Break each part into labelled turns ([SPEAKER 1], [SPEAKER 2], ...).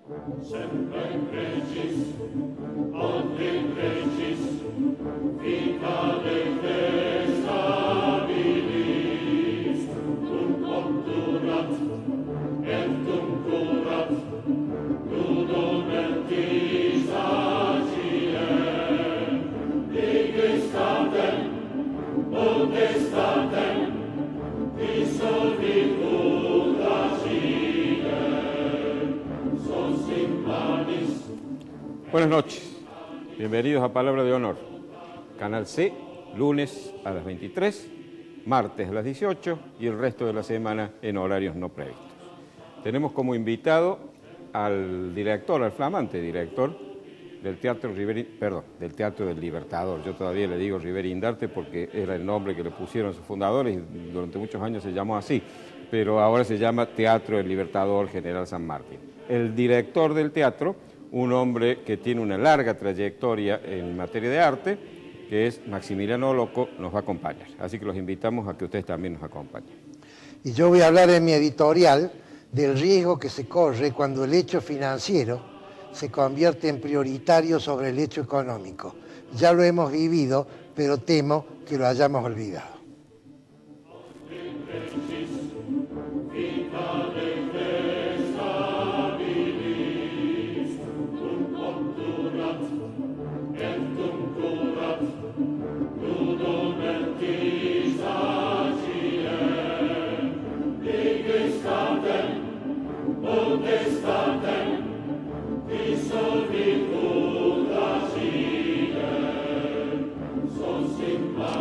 [SPEAKER 1] Semper precis, ad in precis, vita de stabilis, obturat, et curat, ludum mentis agiem, digestatem, potestatem, dissolvitur agiem, sos in manis.
[SPEAKER 2] Buenas noches, bienvenidos a Palabra de Honor, Canal C, lunes a las 23, martes a las 18 y el resto de la semana en horarios no previstos. Tenemos como invitado al director, al flamante director del Teatro del Teatro del Libertador. Yo todavía le digo Rivera-Indarte porque era el nombre que le pusieron sus fundadores y durante muchos años se llamó así, pero ahora se llama Teatro del Libertador General San Martín. El director del teatro, un hombre que tiene una larga trayectoria en materia de arte, que es Maximiliano Loco, nos va a acompañar. Así que los invitamos a que ustedes también nos acompañen.
[SPEAKER 3] Y yo voy a hablar en mi editorial del riesgo que se corre cuando el hecho financiero se convierte en prioritario sobre el hecho económico. Ya lo hemos vivido, pero temo que lo hayamos olvidado.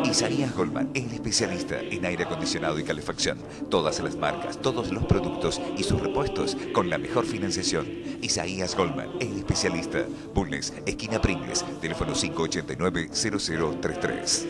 [SPEAKER 4] Isaías Goldman, el especialista en aire acondicionado y calefacción. Todas las marcas, todos los productos y sus repuestos con la mejor financiación. Isaías Goldman, el especialista. Bulnes, esquina Pringles, teléfono 589-0033.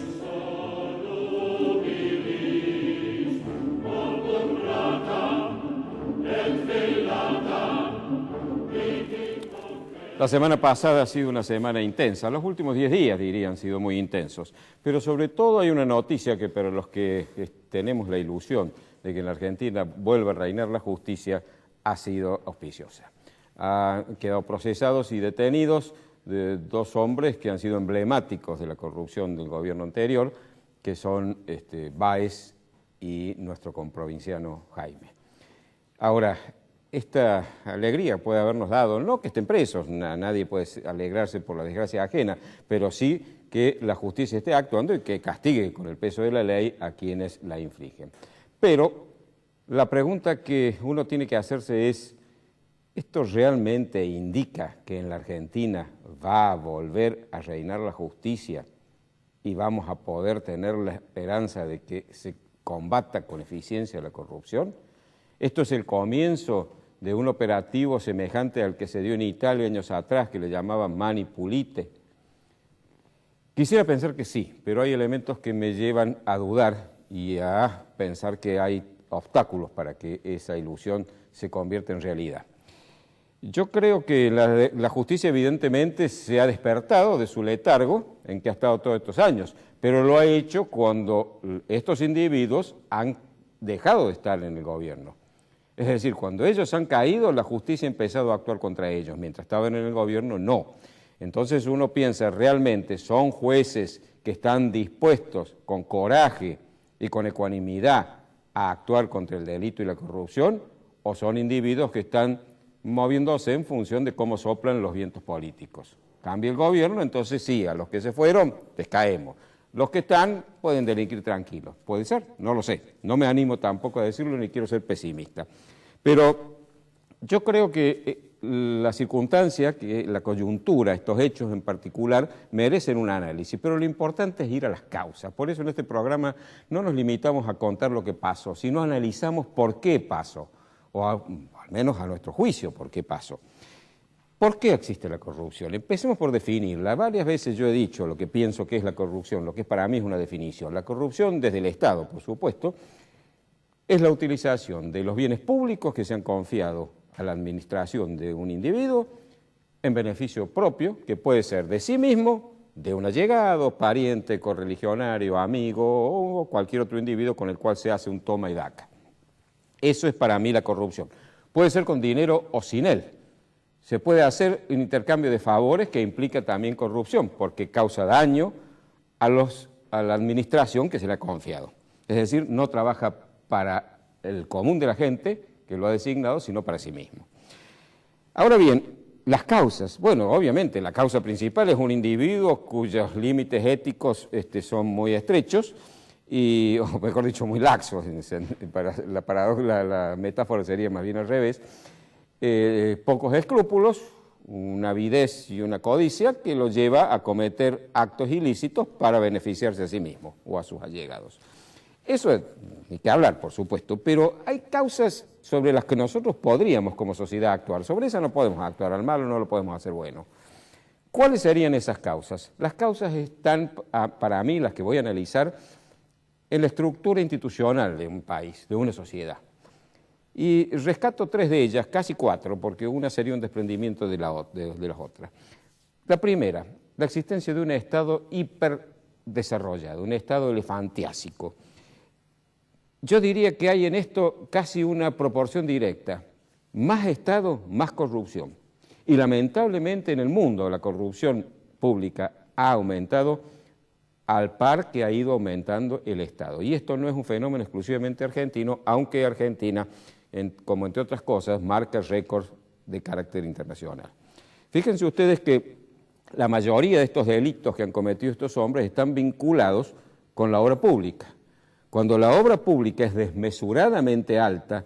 [SPEAKER 2] La semana pasada ha sido una semana intensa, los últimos 10 días diría han sido muy intensos, pero sobre todo hay una noticia que para los que tenemos la ilusión de que en la Argentina vuelva a reinar la justicia ha sido auspiciosa. Han quedado procesados y detenidos dos hombres que han sido emblemáticos de la corrupción del gobierno anterior, que son Báez y nuestro comprovinciano Jaime. Ahora, esta alegría puede habernos dado, no que estén presos, nadie puede alegrarse por la desgracia ajena, pero sí que la justicia esté actuando y que castigue con el peso de la ley a quienes la infringen. Pero la pregunta que uno tiene que hacerse es, ¿esto realmente indica que en la Argentina va a volver a reinar la justicia y vamos a poder tener la esperanza de que se combata con eficiencia la corrupción? ¿Esto es el comienzo de un operativo semejante al que se dio en Italia años atrás, que le llamaban Mani Pulite? Quisiera pensar que sí, pero hay elementos que me llevan a dudar y a pensar que hay obstáculos para que esa ilusión se convierta en realidad. Yo creo que la justicia evidentemente se ha despertado de su letargo en que ha estado todos estos años, pero lo ha hecho cuando estos individuos han dejado de estar en el gobierno. Es decir, cuando ellos han caído, la justicia ha empezado a actuar contra ellos. Mientras estaban en el gobierno, no. Entonces uno piensa, ¿realmente son jueces que están dispuestos con coraje y con ecuanimidad a actuar contra el delito y la corrupción? ¿O son individuos que están moviéndose en función de cómo soplan los vientos políticos? Cambia el gobierno, entonces sí, a los que se fueron, les caemos. Los que están pueden delinquir tranquilos. ¿Puede ser? No lo sé. No me animo tampoco a decirlo ni quiero ser pesimista. Pero yo creo que la circunstancia, que la coyuntura, estos hechos en particular, merecen un análisis. Pero lo importante es ir a las causas. Por eso en este programa no nos limitamos a contar lo que pasó, sino analizamos por qué pasó. O al menos a nuestro juicio, por qué pasó. ¿Por qué existe la corrupción? Empecemos por definirla. Varias veces yo he dicho lo que pienso que es la corrupción, lo que para mí es una definición. La corrupción desde el Estado, por supuesto, es la utilización de los bienes públicos que se han confiado a la administración de un individuo en beneficio propio, que puede ser de sí mismo, de un allegado, pariente, correligionario, amigo o cualquier otro individuo con el cual se hace un toma y daca. Eso es para mí la corrupción. Puede ser con dinero o sin él. Se puede hacer un intercambio de favores que implica también corrupción, porque causa daño a la administración que se le ha confiado. Es decir, no trabaja para el común de la gente que lo ha designado, sino para sí mismo. Ahora bien, las causas. Bueno, obviamente, la causa principal es un individuo cuyos límites éticos son muy estrechos, o mejor dicho, muy laxos. Para la metáfora sería más bien al revés. Pocos escrúpulos, una avidez y una codicia que lo lleva a cometer actos ilícitos para beneficiarse a sí mismo o a sus allegados. Eso hay que hablar, por supuesto, pero hay causas sobre las que nosotros podríamos como sociedad actuar. Sobre esas no podemos actuar, al malo no lo podemos hacer bueno. ¿Cuáles serían esas causas? Las causas están, para mí, las que voy a analizar, en la estructura institucional de un país, de una sociedad. Y rescato 3 de ellas, casi 4, porque una sería un desprendimiento de las otras. La primera, la existencia de un Estado hiperdesarrollado, un Estado elefantiásico. Yo diría que hay en esto casi una proporción directa. Más Estado, más corrupción. Y lamentablemente en el mundo la corrupción pública ha aumentado al par que ha ido aumentando el Estado. Y esto no es un fenómeno exclusivamente argentino, aunque Argentina, como entre otras cosas, marca récords de carácter internacional. Fíjense ustedes que la mayoría de estos delitos que han cometido estos hombres están vinculados con la obra pública. Cuando la obra pública es desmesuradamente alta,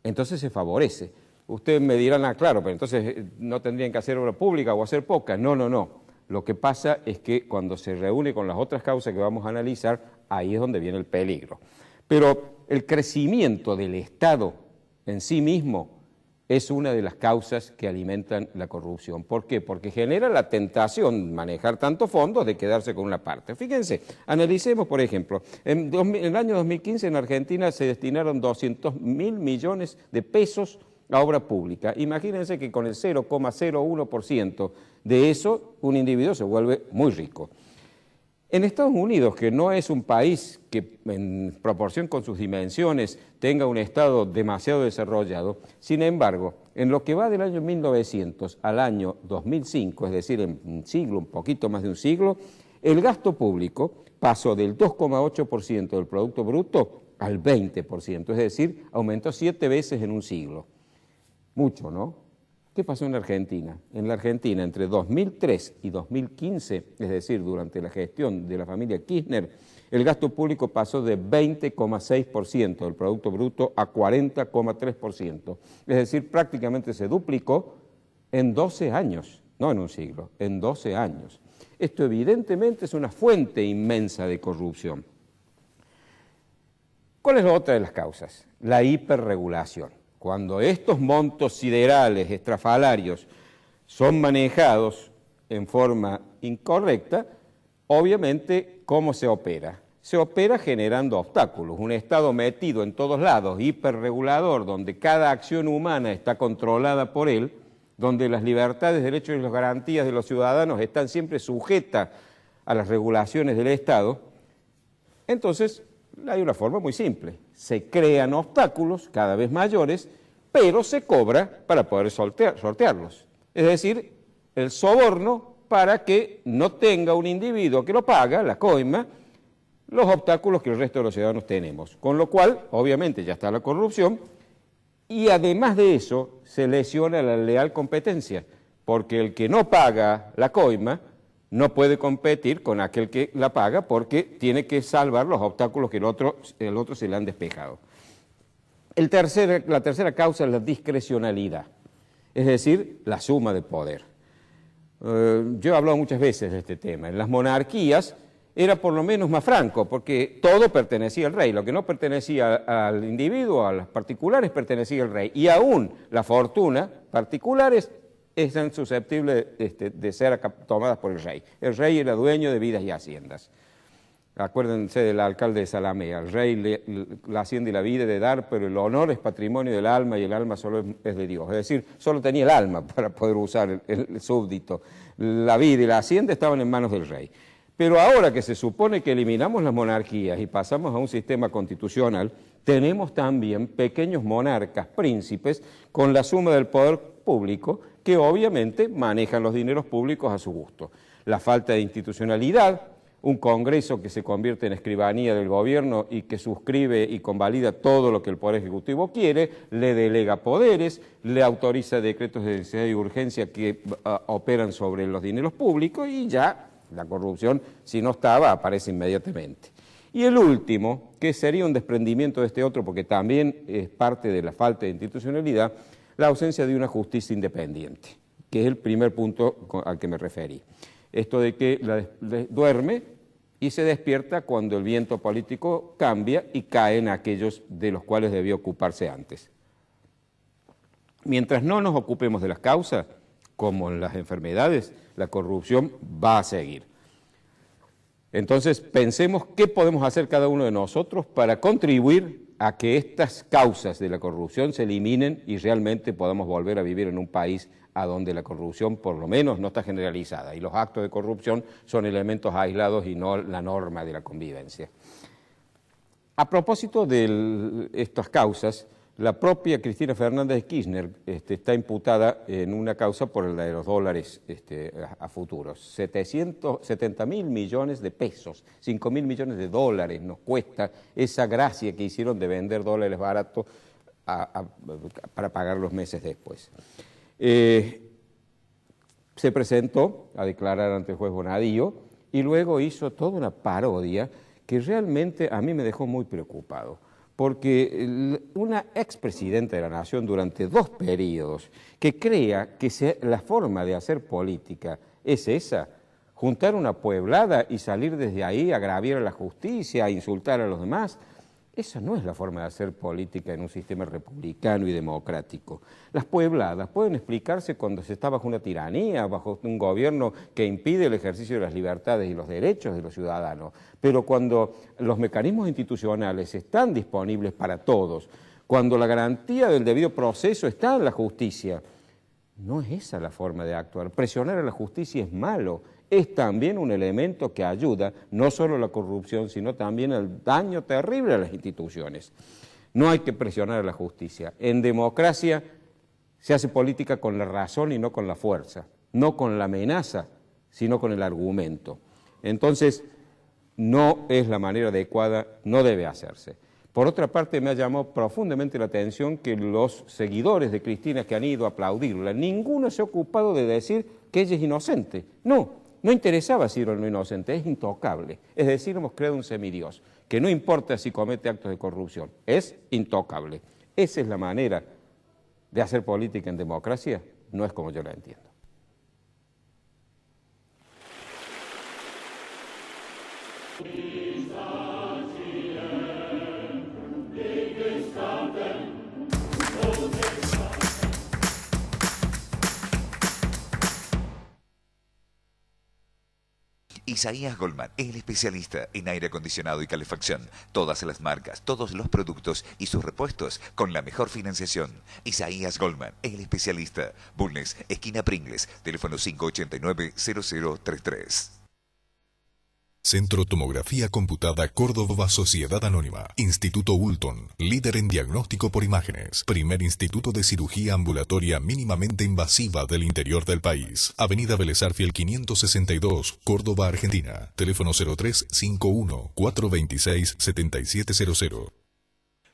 [SPEAKER 2] entonces se favorece. Ustedes me dirán, claro, pero entonces no tendrían que hacer obra pública o hacer poca. No, no, no. Lo que pasa es que cuando se reúne con las otras causas que vamos a analizar, ahí es donde viene el peligro. Pero el crecimiento del Estado en sí mismo es una de las causas que alimentan la corrupción. ¿Por qué? Porque genera la tentación de manejar tantos fondos de quedarse con una parte. Fíjense, analicemos, por ejemplo, en el año 2015 en Argentina se destinaron 200.000 millones de pesos a obra pública. Imagínense que con el 0,01% de eso un individuo se vuelve muy rico. En Estados Unidos, que no es un país que en proporción con sus dimensiones tenga un Estado demasiado desarrollado, sin embargo, en lo que va del año 1900 al año 2005, es decir, en un siglo, un poquito más de un siglo, el gasto público pasó del 2,8% del Producto Bruto al 20%, es decir, aumentó 7 veces en un siglo. Mucho, ¿no? ¿Qué pasó en Argentina? En la Argentina, entre 2003 y 2015, es decir, durante la gestión de la familia Kirchner, el gasto público pasó de 20,6% del Producto Bruto a 40,3%. Es decir, prácticamente se duplicó en 12 años, no en un siglo, en 12 años. Esto evidentemente es una fuente inmensa de corrupción. ¿Cuál es la otra de las causas? La hiperregulación. Cuando estos montos siderales, estrafalarios, son manejados en forma incorrecta, obviamente, ¿cómo se opera? Se opera generando obstáculos. Un Estado metido en todos lados, hiperregulador, donde cada acción humana está controlada por él, donde las libertades, derechos y las garantías de los ciudadanos están siempre sujetas a las regulaciones del Estado. Entonces, hay una forma muy simple. Se crean obstáculos cada vez mayores, pero se cobra para poder sortearlos. Es decir, el soborno para que no tenga un individuo que lo paga, la coima, los obstáculos que el resto de los ciudadanos tenemos. Con lo cual, obviamente, ya está la corrupción y además de eso se lesiona la leal competencia, porque el que no paga la coima no puede competir con aquel que la paga porque tiene que salvar los obstáculos que el otro se le han despejado. La tercera causa es la discrecionalidad, es decir, la suma de poder. Yo he hablado muchas veces de este tema. En las monarquías era por lo menos más franco, porque todo pertenecía al rey. Lo que no pertenecía al individuo, a los particulares, pertenecía al rey. Y aún las fortunas particulares están susceptibles de ser tomadas por el rey. El rey era dueño de vidas y haciendas. Acuérdense del alcalde de Zalamea, el rey la hacienda y la vida de dar, pero el honor es patrimonio del alma y el alma solo es de Dios. Es decir, solo tenía el alma para poder usar el súbdito. La vida y la hacienda estaban en manos del rey. Pero ahora que se supone que eliminamos las monarquías y pasamos a un sistema constitucional, tenemos también pequeños monarcas, príncipes, con la suma del poder públicos que obviamente manejan los dineros públicos a su gusto. La falta de institucionalidad, un Congreso que se convierte en escribanía del gobierno y que suscribe y convalida todo lo que el Poder Ejecutivo quiere, le delega poderes, le autoriza decretos de necesidad y urgencia que operan sobre los dineros públicos y ya la corrupción, si no estaba, aparece inmediatamente. Y el último, que sería un desprendimiento de este otro, porque también es parte de la falta de institucionalidad, la ausencia de una justicia independiente, que es el primer punto al que me referí. Esto de que duerme y se despierta cuando el viento político cambia y caen aquellos de los cuales debió ocuparse antes. Mientras no nos ocupemos de las causas, como en las enfermedades, la corrupción va a seguir. Entonces, pensemos qué podemos hacer cada uno de nosotros para contribuir a que estas causas de la corrupción se eliminen y realmente podamos volver a vivir en un país a donde la corrupción por lo menos no está generalizada y los actos de corrupción son elementos aislados y no la norma de la convivencia. A propósito de estas causas, la propia Cristina Fernández de Kirchner está imputada en una causa por la de los dólares a futuros. 70.000 millones de pesos, 5.000 millones de dólares nos cuesta esa gracia que hicieron de vender dólares baratos para pagar los meses después. Se presentó a declarar ante el juez Bonadío y luego hizo toda una parodia que realmente a mí me dejó muy preocupado, porque una expresidenta de la Nación durante 2 periodos que crea que la forma de hacer política es esa, juntar una pueblada y salir desde ahí a agraviar a la justicia, a insultar a los demás. Esa no es la forma de hacer política en un sistema republicano y democrático. Las puebladas pueden explicarse cuando se está bajo una tiranía, bajo un gobierno que impide el ejercicio de las libertades y los derechos de los ciudadanos, pero cuando los mecanismos institucionales están disponibles para todos, cuando la garantía del debido proceso está en la justicia, no es esa la forma de actuar. Presionar a la justicia es malo. Es también un elemento que ayuda no solo a la corrupción, sino también al daño terrible a las instituciones. No hay que presionar a la justicia. En democracia se hace política con la razón y no con la fuerza, no con la amenaza, sino con el argumento. Entonces, no es la manera adecuada, no debe hacerse. Por otra parte, me ha llamado profundamente la atención que los seguidores de Cristina que han ido a aplaudirla, ninguno se ha ocupado de decir que ella es inocente. No interesaba si era o no inocente, es intocable. Es decir, hemos creado un semidios, que no importa si comete actos de corrupción, es intocable. Esa es la manera de hacer política en democracia, no es como yo la entiendo.
[SPEAKER 4] Isaías Goldman, el especialista en aire acondicionado y calefacción. Todas las marcas, todos los productos y sus repuestos con la mejor financiación. Isaías Goldman, el especialista. Bulnes, esquina Pringles, teléfono 589-0033.
[SPEAKER 5] Centro Tomografía Computada Córdoba Sociedad Anónima. Instituto Ulton, líder en diagnóstico por imágenes. Primer instituto de cirugía ambulatoria mínimamente invasiva del interior del país. Avenida Vélez Arfiel 562, Córdoba, Argentina. Teléfono 0351-426-7700.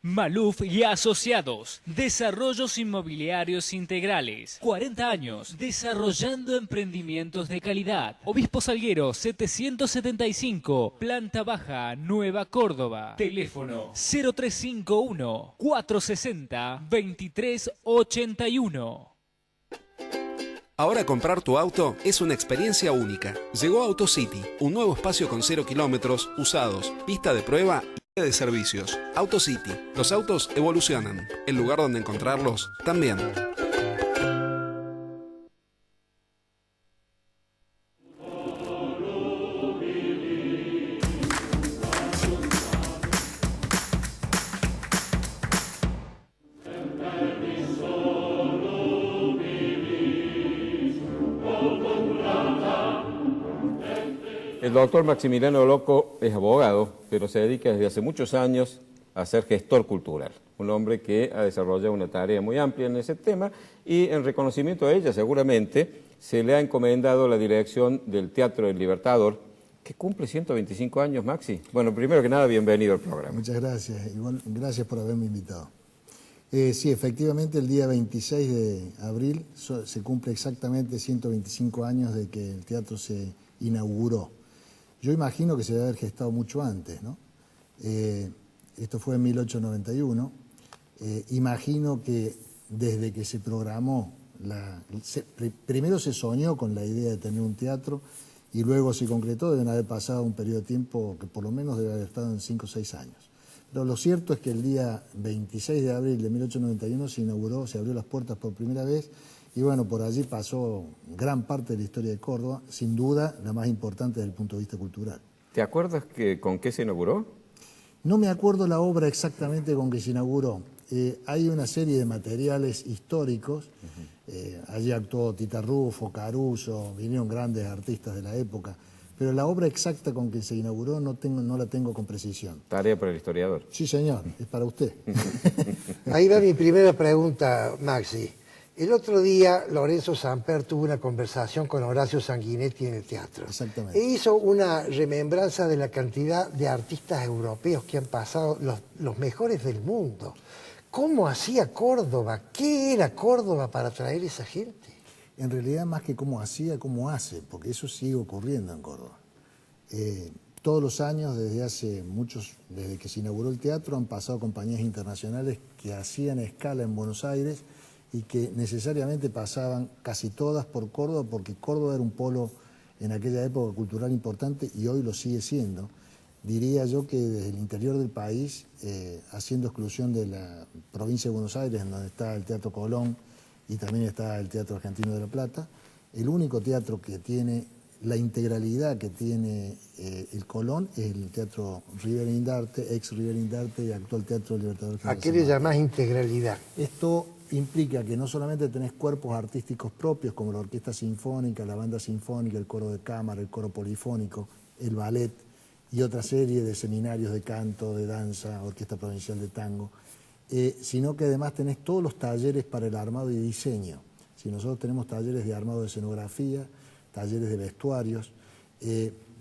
[SPEAKER 6] Maluf y Asociados, Desarrollos Inmobiliarios Integrales, 40 años, desarrollando emprendimientos de calidad. Obispo Salguero 775, Planta Baja, Nueva Córdoba. Teléfono 0351-460-2381.
[SPEAKER 7] Ahora comprar tu auto es una experiencia única. Llegó AutoCity, un nuevo espacio con 0 kilómetros, usados, pista de prueba y de servicios. AutoCity, los autos evolucionan. El lugar donde encontrarlos también.
[SPEAKER 2] El doctor Maximiliano Loco es abogado, pero se dedica desde hace muchos años a ser gestor cultural. Un hombre que ha desarrollado una tarea muy amplia en ese tema y en reconocimiento a ella seguramente se le ha encomendado la dirección del Teatro del Libertador, que cumple 125 años, Maxi. Bueno, primero que nada, bienvenido al programa.
[SPEAKER 8] Muchas gracias, igual, gracias por haberme invitado. Sí, efectivamente el día 26 de abril se cumple exactamente 125 años de que el teatro se inauguró. Yo imagino que se debe haber gestado mucho antes, ¿no? Esto fue en 1891. Imagino que desde que se programó, primero se soñó con la idea de tener un teatro y luego se concretó, deben haber pasado un periodo de tiempo que por lo menos debe haber estado en 5 o 6 años. Pero lo cierto es que el día 26 de abril de 1891 se inauguró, se abrió las puertas por primera vez y bueno, por allí pasó gran parte de la historia de Córdoba, sin duda la más importante desde el punto de vista cultural.
[SPEAKER 2] ¿Te acuerdas con qué se inauguró?
[SPEAKER 8] No me acuerdo la obra exactamente con que se inauguró. Hay una serie de materiales históricos, allí actuó Tita Rufo, Caruso, vinieron grandes artistas de la época, pero la obra exacta con que se inauguró no la tengo con precisión.
[SPEAKER 2] Tarea para el historiador.
[SPEAKER 8] Sí, señor, es para usted.
[SPEAKER 3] Ahí va mi primera pregunta, Maxi. El otro día Lorenzo Samper tuvo una conversación con Horacio Sanguinetti en el teatro.
[SPEAKER 8] Exactamente.
[SPEAKER 3] E hizo una remembranza de la cantidad de artistas europeos que han pasado, los mejores del mundo. ¿Cómo hacía Córdoba? ¿Qué era Córdoba para traer esa gente?
[SPEAKER 8] En realidad, más que cómo hacía, cómo hace, porque eso sigue ocurriendo en Córdoba. Todos los años, desde que se inauguró el teatro, han pasado compañías internacionales que hacían escala en Buenos Aires y que necesariamente pasaban casi todas por Córdoba, porque Córdoba era un polo en aquella época cultural importante y hoy lo sigue siendo. Diría yo que desde el interior del país, haciendo exclusión de la provincia de Buenos Aires, en donde está el Teatro Colón y también está el Teatro Argentino de La Plata, el único teatro que tiene la integralidad que tiene el Colón es el Teatro Rivera Indarte, ex Rivera Indarte y actual Teatro Libertador.
[SPEAKER 3] ¿A qué le llamás integralidad?
[SPEAKER 8] Esto implica que no solamente tenés cuerpos artísticos propios como la orquesta sinfónica, la banda sinfónica, el coro de cámara, el coro polifónico, el ballet y otra serie de seminarios de canto, de danza, orquesta provincial de tango, sino que además tenés todos los talleres para el armado y diseño. Si nosotros tenemos talleres de armado de escenografía, talleres de vestuarios,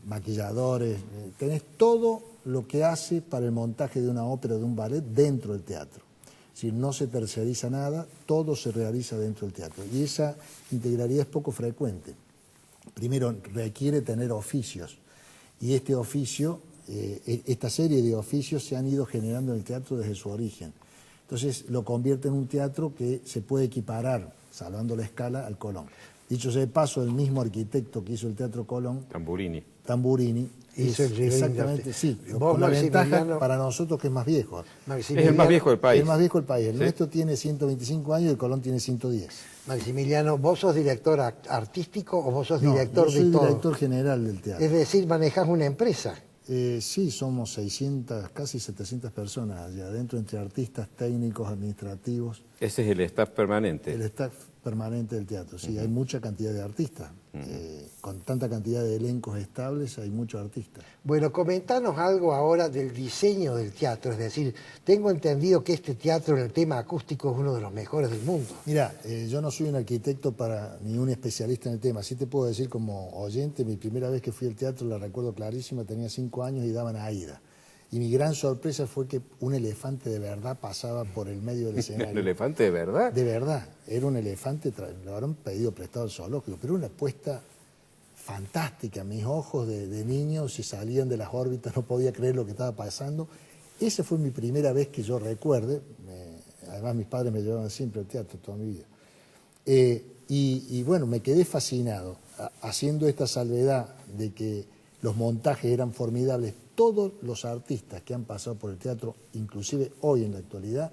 [SPEAKER 8] maquilladores, tenés todo lo que hace para el montaje de una ópera o de un ballet dentro del teatro. Si no se terceriza nada, todo se realiza dentro del teatro. Y esa integralidad es poco frecuente. Primero, requiere tener oficios. Y este oficio, esta serie de oficios se han ido generando en el teatro desde su origen. Entonces lo convierte en un teatro que se puede equiparar, salvando la escala, al Colón. Dicho sea de paso, el mismo arquitecto que hizo el Teatro Colón, Tamburini,
[SPEAKER 3] hizo el
[SPEAKER 8] exactamente, sí,
[SPEAKER 3] vos,
[SPEAKER 8] con la ventaja para nosotros que es más viejo.
[SPEAKER 2] Es el más viejo del país.
[SPEAKER 8] El más viejo del país. El
[SPEAKER 2] ¿Sí?
[SPEAKER 8] nuestro tiene 125 años y el Colón tiene 110.
[SPEAKER 3] Maximiliano, ¿vos sos director artístico o vos sos director de todo?
[SPEAKER 8] Yo soy director general del teatro.
[SPEAKER 3] Es decir, manejás una empresa.
[SPEAKER 8] Sí, somos 600, casi 700 personas allá adentro, entre artistas, técnicos, administrativos.
[SPEAKER 2] Ese es el staff permanente.
[SPEAKER 8] El staff permanente del teatro, sí, hay mucha cantidad de artistas. Con tanta cantidad de elencos estables hay muchos artistas.
[SPEAKER 3] Bueno, comentanos algo ahora del diseño del teatro, es decir, tengo entendido que este teatro en el tema acústico es uno de los mejores del mundo.
[SPEAKER 8] Mira, yo no soy un arquitecto ni un especialista en el tema, sí te puedo decir como oyente, mi primera vez que fui al teatro la recuerdo clarísima, tenía 5 años y daban a Aida. Y mi gran sorpresa fue que un elefante de verdad pasaba por el medio del escenario.
[SPEAKER 2] ¿Un elefante de verdad?
[SPEAKER 8] De verdad. Era un elefante, lo habrán pedido prestado al zoológico, pero una apuesta fantástica. Mis ojos de niño se salían de las órbitas, no podía creer lo que estaba pasando. Esa fue mi primera vez que yo recuerde. Además, mis padres me llevaban siempre al teatro toda mi vida. Y bueno, me quedé fascinado haciendo esta salvedad de que los montajes eran formidables. Todos los artistas que han pasado por el teatro, inclusive hoy en la actualidad,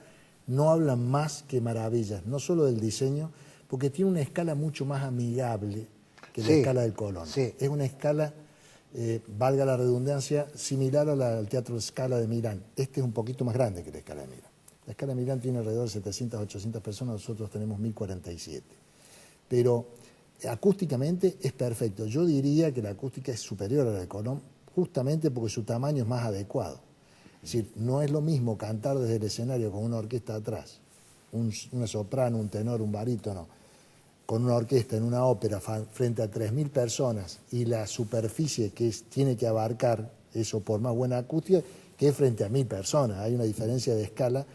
[SPEAKER 8] no hablan más que maravillas, no solo del diseño, porque tiene una escala mucho más amigable que la escala del Colón.
[SPEAKER 3] Sí.
[SPEAKER 8] Es una escala, valga la redundancia, similar al Teatro Scala de Milán. Este es un poquito más grande que la escala de Milán. La escala de Milán tiene alrededor de 700, 800 personas, nosotros tenemos 1047. Pero acústicamente es perfecto. Yo diría que la acústica es superior a la del Colón, justamente porque su tamaño es más adecuado. Es decir, no es lo mismo cantar desde el escenario con una orquesta atrás, una soprano, un tenor, un barítono, con una orquesta en una ópera frente a 3.000 personas y la superficie que tiene que abarcar eso por más buena acústica, que es frente a 1.000 personas. Hay una diferencia de escala.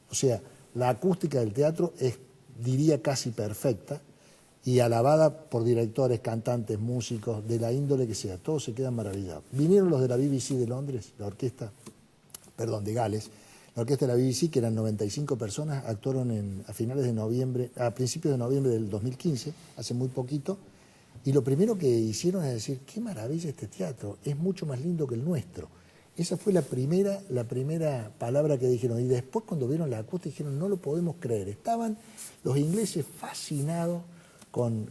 [SPEAKER 8] O sea, la acústica del teatro es, diría, casi perfecta y alabada por directores, cantantes, músicos, de la índole que sea. Todos se quedan maravillados. Vinieron los de la BBC de Londres, la orquesta, perdón, de Gales, la orquesta de la BBC, que eran 95 personas, actuaron a principios de noviembre del 2015, hace muy poquito, y lo primero que hicieron es decir, qué maravilla este teatro, es mucho más lindo que el nuestro. Esa fue la primera palabra que dijeron, y después cuando vieron la acústica dijeron, no lo podemos creer, estaban los ingleses fascinados con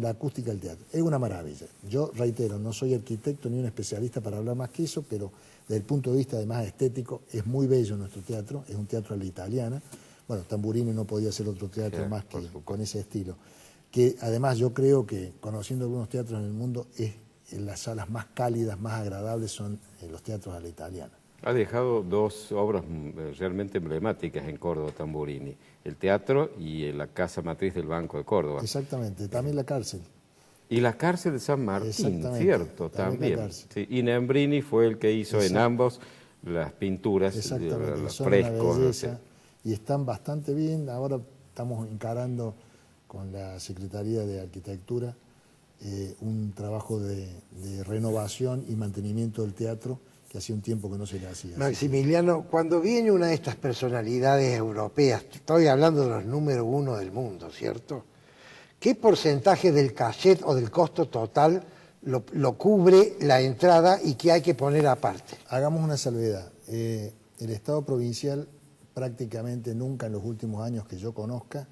[SPEAKER 8] la acústica del teatro. Es una maravilla. Yo reitero, no soy arquitecto ni un especialista para hablar más que eso, pero desde el punto de vista además estético, es muy bello nuestro teatro, es un teatro a la italiana. Bueno, Tamburini no podía ser otro teatro más que con ese estilo. Que además yo creo que, conociendo algunos teatros en el mundo, las salas más cálidas, más agradables son los teatros a la italiana.
[SPEAKER 2] Ha dejado dos obras realmente emblemáticas en Córdoba, Tamburini, el teatro y la casa matriz del Banco de Córdoba.
[SPEAKER 8] Exactamente, también la cárcel.
[SPEAKER 2] Y la cárcel de San Martín, cierto, también. Sí, y Nembrini fue el que hizo en ambos las pinturas, los frescos.
[SPEAKER 8] Y están bastante bien. Ahora estamos encarando con la Secretaría de Arquitectura un trabajo de renovación y mantenimiento del teatro que hacía un tiempo que no se le hacía.
[SPEAKER 3] Maximiliano, cuando viene una de estas personalidades europeas, estoy hablando de los número 1 del mundo, ¿cierto? ¿Qué porcentaje del cachet o del costo total lo cubre la entrada y qué hay que poner aparte?
[SPEAKER 8] Hagamos una salvedad. El Estado provincial prácticamente nunca en los últimos años que yo conozca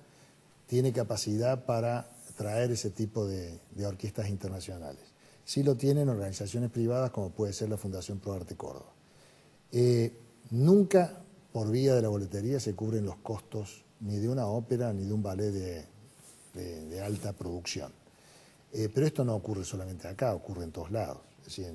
[SPEAKER 8] tiene capacidad para traer ese tipo de orquestas internacionales. Sí lo tienen organizaciones privadas como puede ser la Fundación Pro Arte Córdoba. Nunca por vía de la boletería se cubren los costos ni de una ópera ni de un ballet de alta producción. Pero esto no ocurre solamente acá, ocurre en todos lados. Es decir,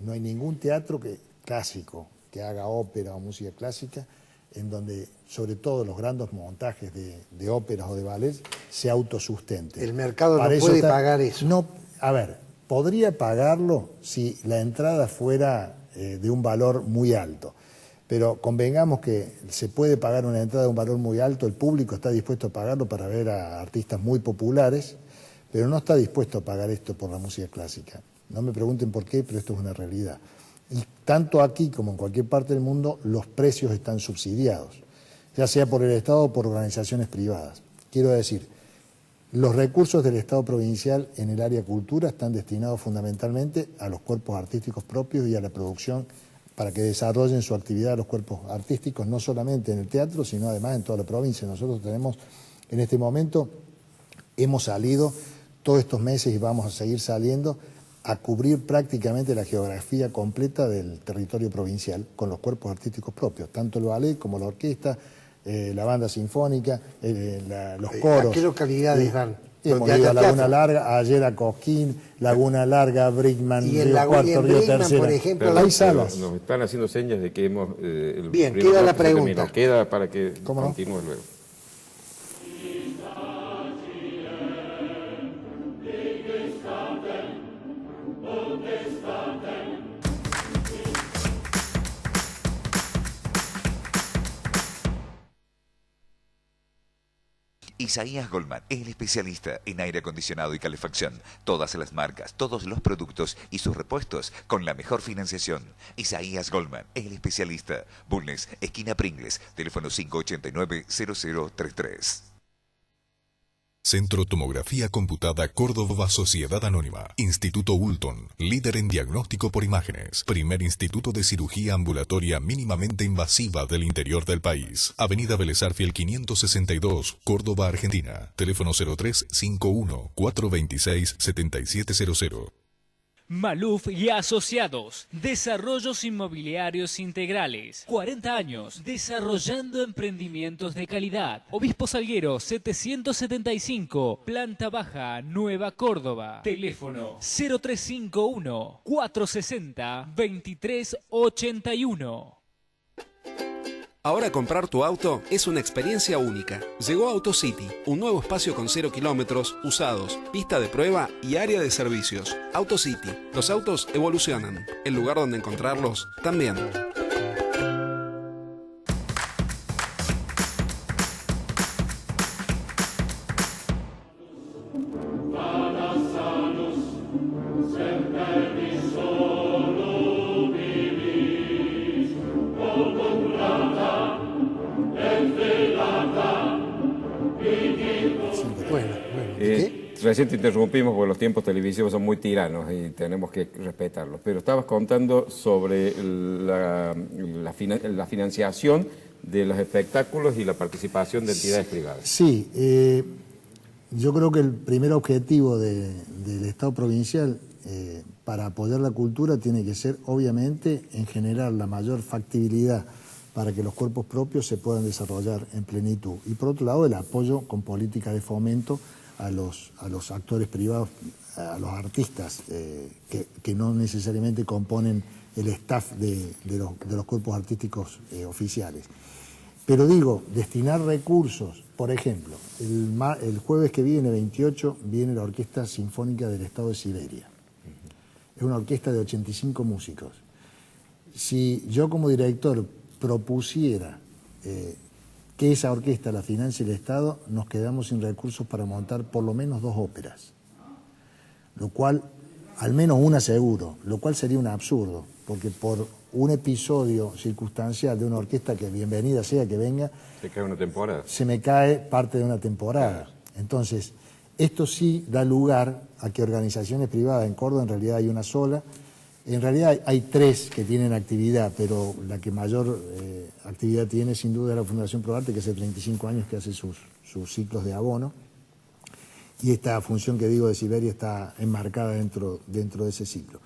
[SPEAKER 8] no hay ningún teatro clásico que haga ópera o música clásica en donde, sobre todo los grandes montajes de óperas o de ballets, se autosustenten.
[SPEAKER 3] El mercado no puede pagar eso.
[SPEAKER 8] No, a ver, podría pagarlo si la entrada fuera de un valor muy alto. Pero convengamos que se puede pagar una entrada de un valor muy alto, el público está dispuesto a pagarlo para ver a artistas muy populares, pero no está dispuesto a pagar esto por la música clásica. No me pregunten por qué, pero esto es una realidad. Y tanto aquí como en cualquier parte del mundo, los precios están subsidiados, ya sea por el Estado o por organizaciones privadas. Quiero decir, los recursos del Estado provincial en el área cultura están destinados fundamentalmente a los cuerpos artísticos propios y a la producción para que desarrollen su actividad los cuerpos artísticos, no solamente en el teatro, sino además en toda la provincia. Nosotros tenemos, en este momento, hemos salido todos estos meses y vamos a seguir saliendo a cubrir prácticamente la geografía completa del territorio provincial con los cuerpos artísticos propios, tanto el ballet como la orquesta, la banda sinfónica, los coros.
[SPEAKER 3] ¿A qué localidades van?
[SPEAKER 8] Hemos ido a Laguna Larga, ayer a Cosquín, Laguna Larga, Brickman, Río Cuarto, Río Tercero.
[SPEAKER 3] Por ejemplo,
[SPEAKER 8] hay salas.
[SPEAKER 2] Nos están haciendo señas de que hemos...
[SPEAKER 3] Bien, queda la pregunta.
[SPEAKER 2] Queda para que continúe luego.
[SPEAKER 4] Isaías Goldman, el especialista en aire acondicionado y calefacción. Todas las marcas, todos los productos y sus repuestos con la mejor financiación. Isaías Goldman, el especialista. Bulnes, esquina Pringles, teléfono 589-0033.
[SPEAKER 5] Centro Tomografía Computada Córdoba Sociedad Anónima. Instituto Ulton, líder en diagnóstico por imágenes. Primer instituto de cirugía ambulatoria mínimamente invasiva del interior del país. Avenida Vélez Arfiel 562, Córdoba, Argentina. Teléfono 0351-426-7700.
[SPEAKER 6] Maluf y Asociados, Desarrollos Inmobiliarios Integrales, 40 años, desarrollando emprendimientos de calidad. Obispo Salguero 775, Planta Baja, Nueva Córdoba. Teléfono 0351-460-2381.
[SPEAKER 7] Ahora comprar tu auto es una experiencia única. Llegó AutoCity, un nuevo espacio con 0 kilómetros, usados, pista de prueba y área de servicios. AutoCity, los autos evolucionan. El lugar donde encontrarlos también.
[SPEAKER 2] Recién te interrumpimos porque los tiempos televisivos son muy tiranos y tenemos que respetarlos. Pero estabas contando sobre la financiación de los espectáculos y la participación de entidades privadas.
[SPEAKER 8] Sí, yo creo que el primer objetivo del Estado provincial para apoyar la cultura tiene que ser, obviamente, en generar la mayor factibilidad para que los cuerpos propios se puedan desarrollar en plenitud. Y por otro lado, el apoyo con políticas de fomento a los actores privados, a los artistas que no necesariamente componen el staff de los cuerpos artísticos oficiales. Pero digo, destinar recursos, por ejemplo, el jueves que viene, 28, viene la Orquesta Sinfónica del Estado de Siberia. Es una orquesta de 85 músicos. Si yo como director propusiera que esa orquesta la financie el Estado, nos quedamos sin recursos para montar por lo menos 2 óperas. Lo cual, al menos una seguro, lo cual sería un absurdo, porque por un episodio circunstancial de una orquesta que bienvenida sea que venga,
[SPEAKER 2] se cae una temporada.
[SPEAKER 8] Se me cae parte de una temporada. Claro. Entonces, esto sí da lugar a que organizaciones privadas, en Córdoba en realidad hay una sola, en realidad hay 3 que tienen actividad, pero la que mayor actividad tiene sin duda es la Fundación ProArte, que hace 35 años que hace sus ciclos de abono. Y esta función que digo de Siberia está enmarcada dentro de ese ciclo.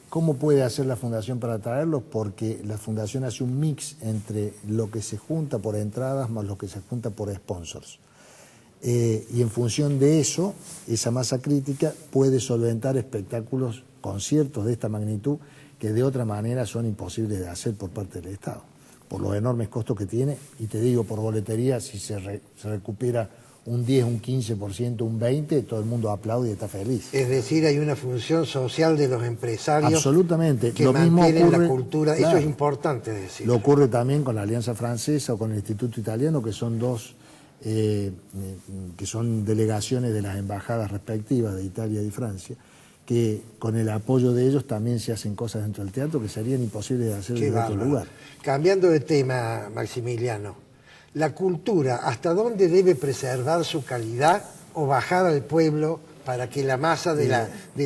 [SPEAKER 8] ¿Cómo puede hacer la Fundación para atraerlos? Porque la Fundación hace un mix entre lo que se junta por entradas más lo que se junta por sponsors. Y en función de eso, esa masa crítica puede solventar espectáculos, conciertos de esta magnitud que de otra manera son imposibles de hacer por parte del Estado, por los enormes costos que tiene, y te digo, por boletería, si se recupera un 10, un 15%, un 20%, todo el mundo aplaude y está feliz.
[SPEAKER 3] Es decir, hay una función social de los empresarios.
[SPEAKER 8] Absolutamente.
[SPEAKER 3] Que mantienen la cultura, claro, eso es importante decir.
[SPEAKER 8] Lo ocurre también con la Alianza Francesa o con el Instituto Italiano, que son dos que son delegaciones de las embajadas respectivas de Italia y Francia, que con el apoyo de ellos también se hacen cosas dentro del teatro que serían imposibles de hacer en otro lugar.
[SPEAKER 3] Cambiando de tema, Maximiliano, la cultura, ¿hasta dónde debe preservar su calidad o bajar al pueblo para que la masa de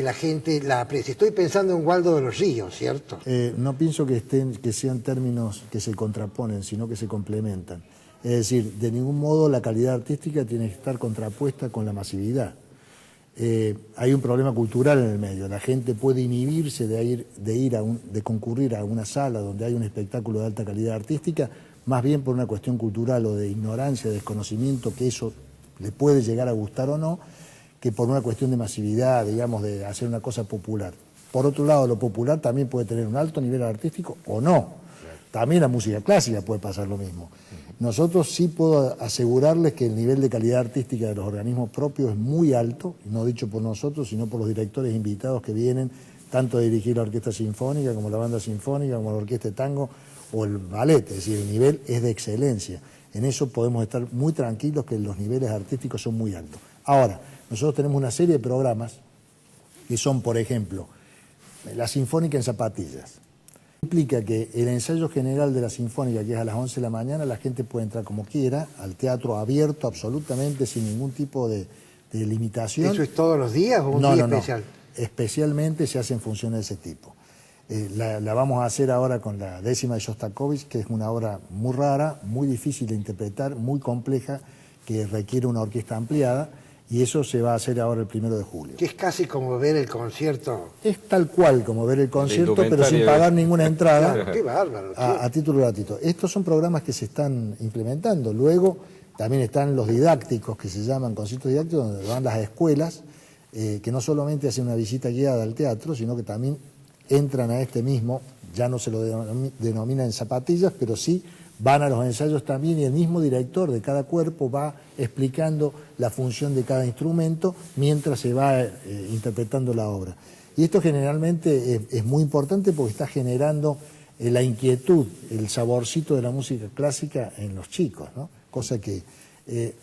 [SPEAKER 3] la gente la aprecie? Estoy pensando en Waldo de los Ríos, ¿cierto?
[SPEAKER 8] No pienso que sean términos que se contraponen, sino que se complementan. Es decir, de ningún modo la calidad artística tiene que estar contrapuesta con la masividad. Hay un problema cultural en el medio. La gente puede inhibirse de concurrir a una sala donde hay un espectáculo de alta calidad artística, más bien por una cuestión cultural o de ignorancia, de desconocimiento, que eso le puede llegar a gustar o no, que por una cuestión de masividad, digamos, de hacer una cosa popular. Por otro lado, lo popular también puede tener un alto nivel artístico o no. También la música clásica puede pasar lo mismo. Nosotros sí puedo asegurarles que el nivel de calidad artística de los organismos propios es muy alto, no dicho por nosotros, sino por los directores invitados que vienen, tanto a dirigir la orquesta sinfónica, como la banda sinfónica, como la orquesta de tango o el ballet. Es decir, el nivel es de excelencia. En eso podemos estar muy tranquilos que los niveles artísticos son muy altos. Ahora, nosotros tenemos una serie de programas que son, por ejemplo, la Sinfónica en Zapatillas. Implica que el ensayo general de la Sinfónica, que es a las 11 de la mañana, la gente puede entrar como quiera, al teatro abierto absolutamente, sin ningún tipo de limitación.
[SPEAKER 3] ¿Eso es todos los días o un día especial?
[SPEAKER 8] No. Especialmente se hacen funciones de ese tipo. La vamos a hacer ahora con la 10ª de Shostakovich, que es una obra muy rara, muy difícil de interpretar, muy compleja, que requiere una orquesta ampliada. Y eso se va a hacer ahora el 1 de julio.
[SPEAKER 3] Que es casi como ver el concierto.
[SPEAKER 8] Es tal cual como ver el concierto, pero sin pagar ninguna entrada.
[SPEAKER 3] Claro, qué bárbaro.
[SPEAKER 8] A título gratuito. Estos son programas que se están implementando. Luego también están los didácticos, que se llaman conciertos didácticos, donde van las escuelas, que no solamente hacen una visita guiada al teatro, sino que también entran a este mismo, ya no se lo denomina en zapatillas, pero sí van a los ensayos también y el mismo director de cada cuerpo va explicando la función de cada instrumento mientras se va interpretando la obra. Y esto generalmente es muy importante porque está generando la inquietud, el saborcito de la música clásica en los chicos, ¿no? Cosa que,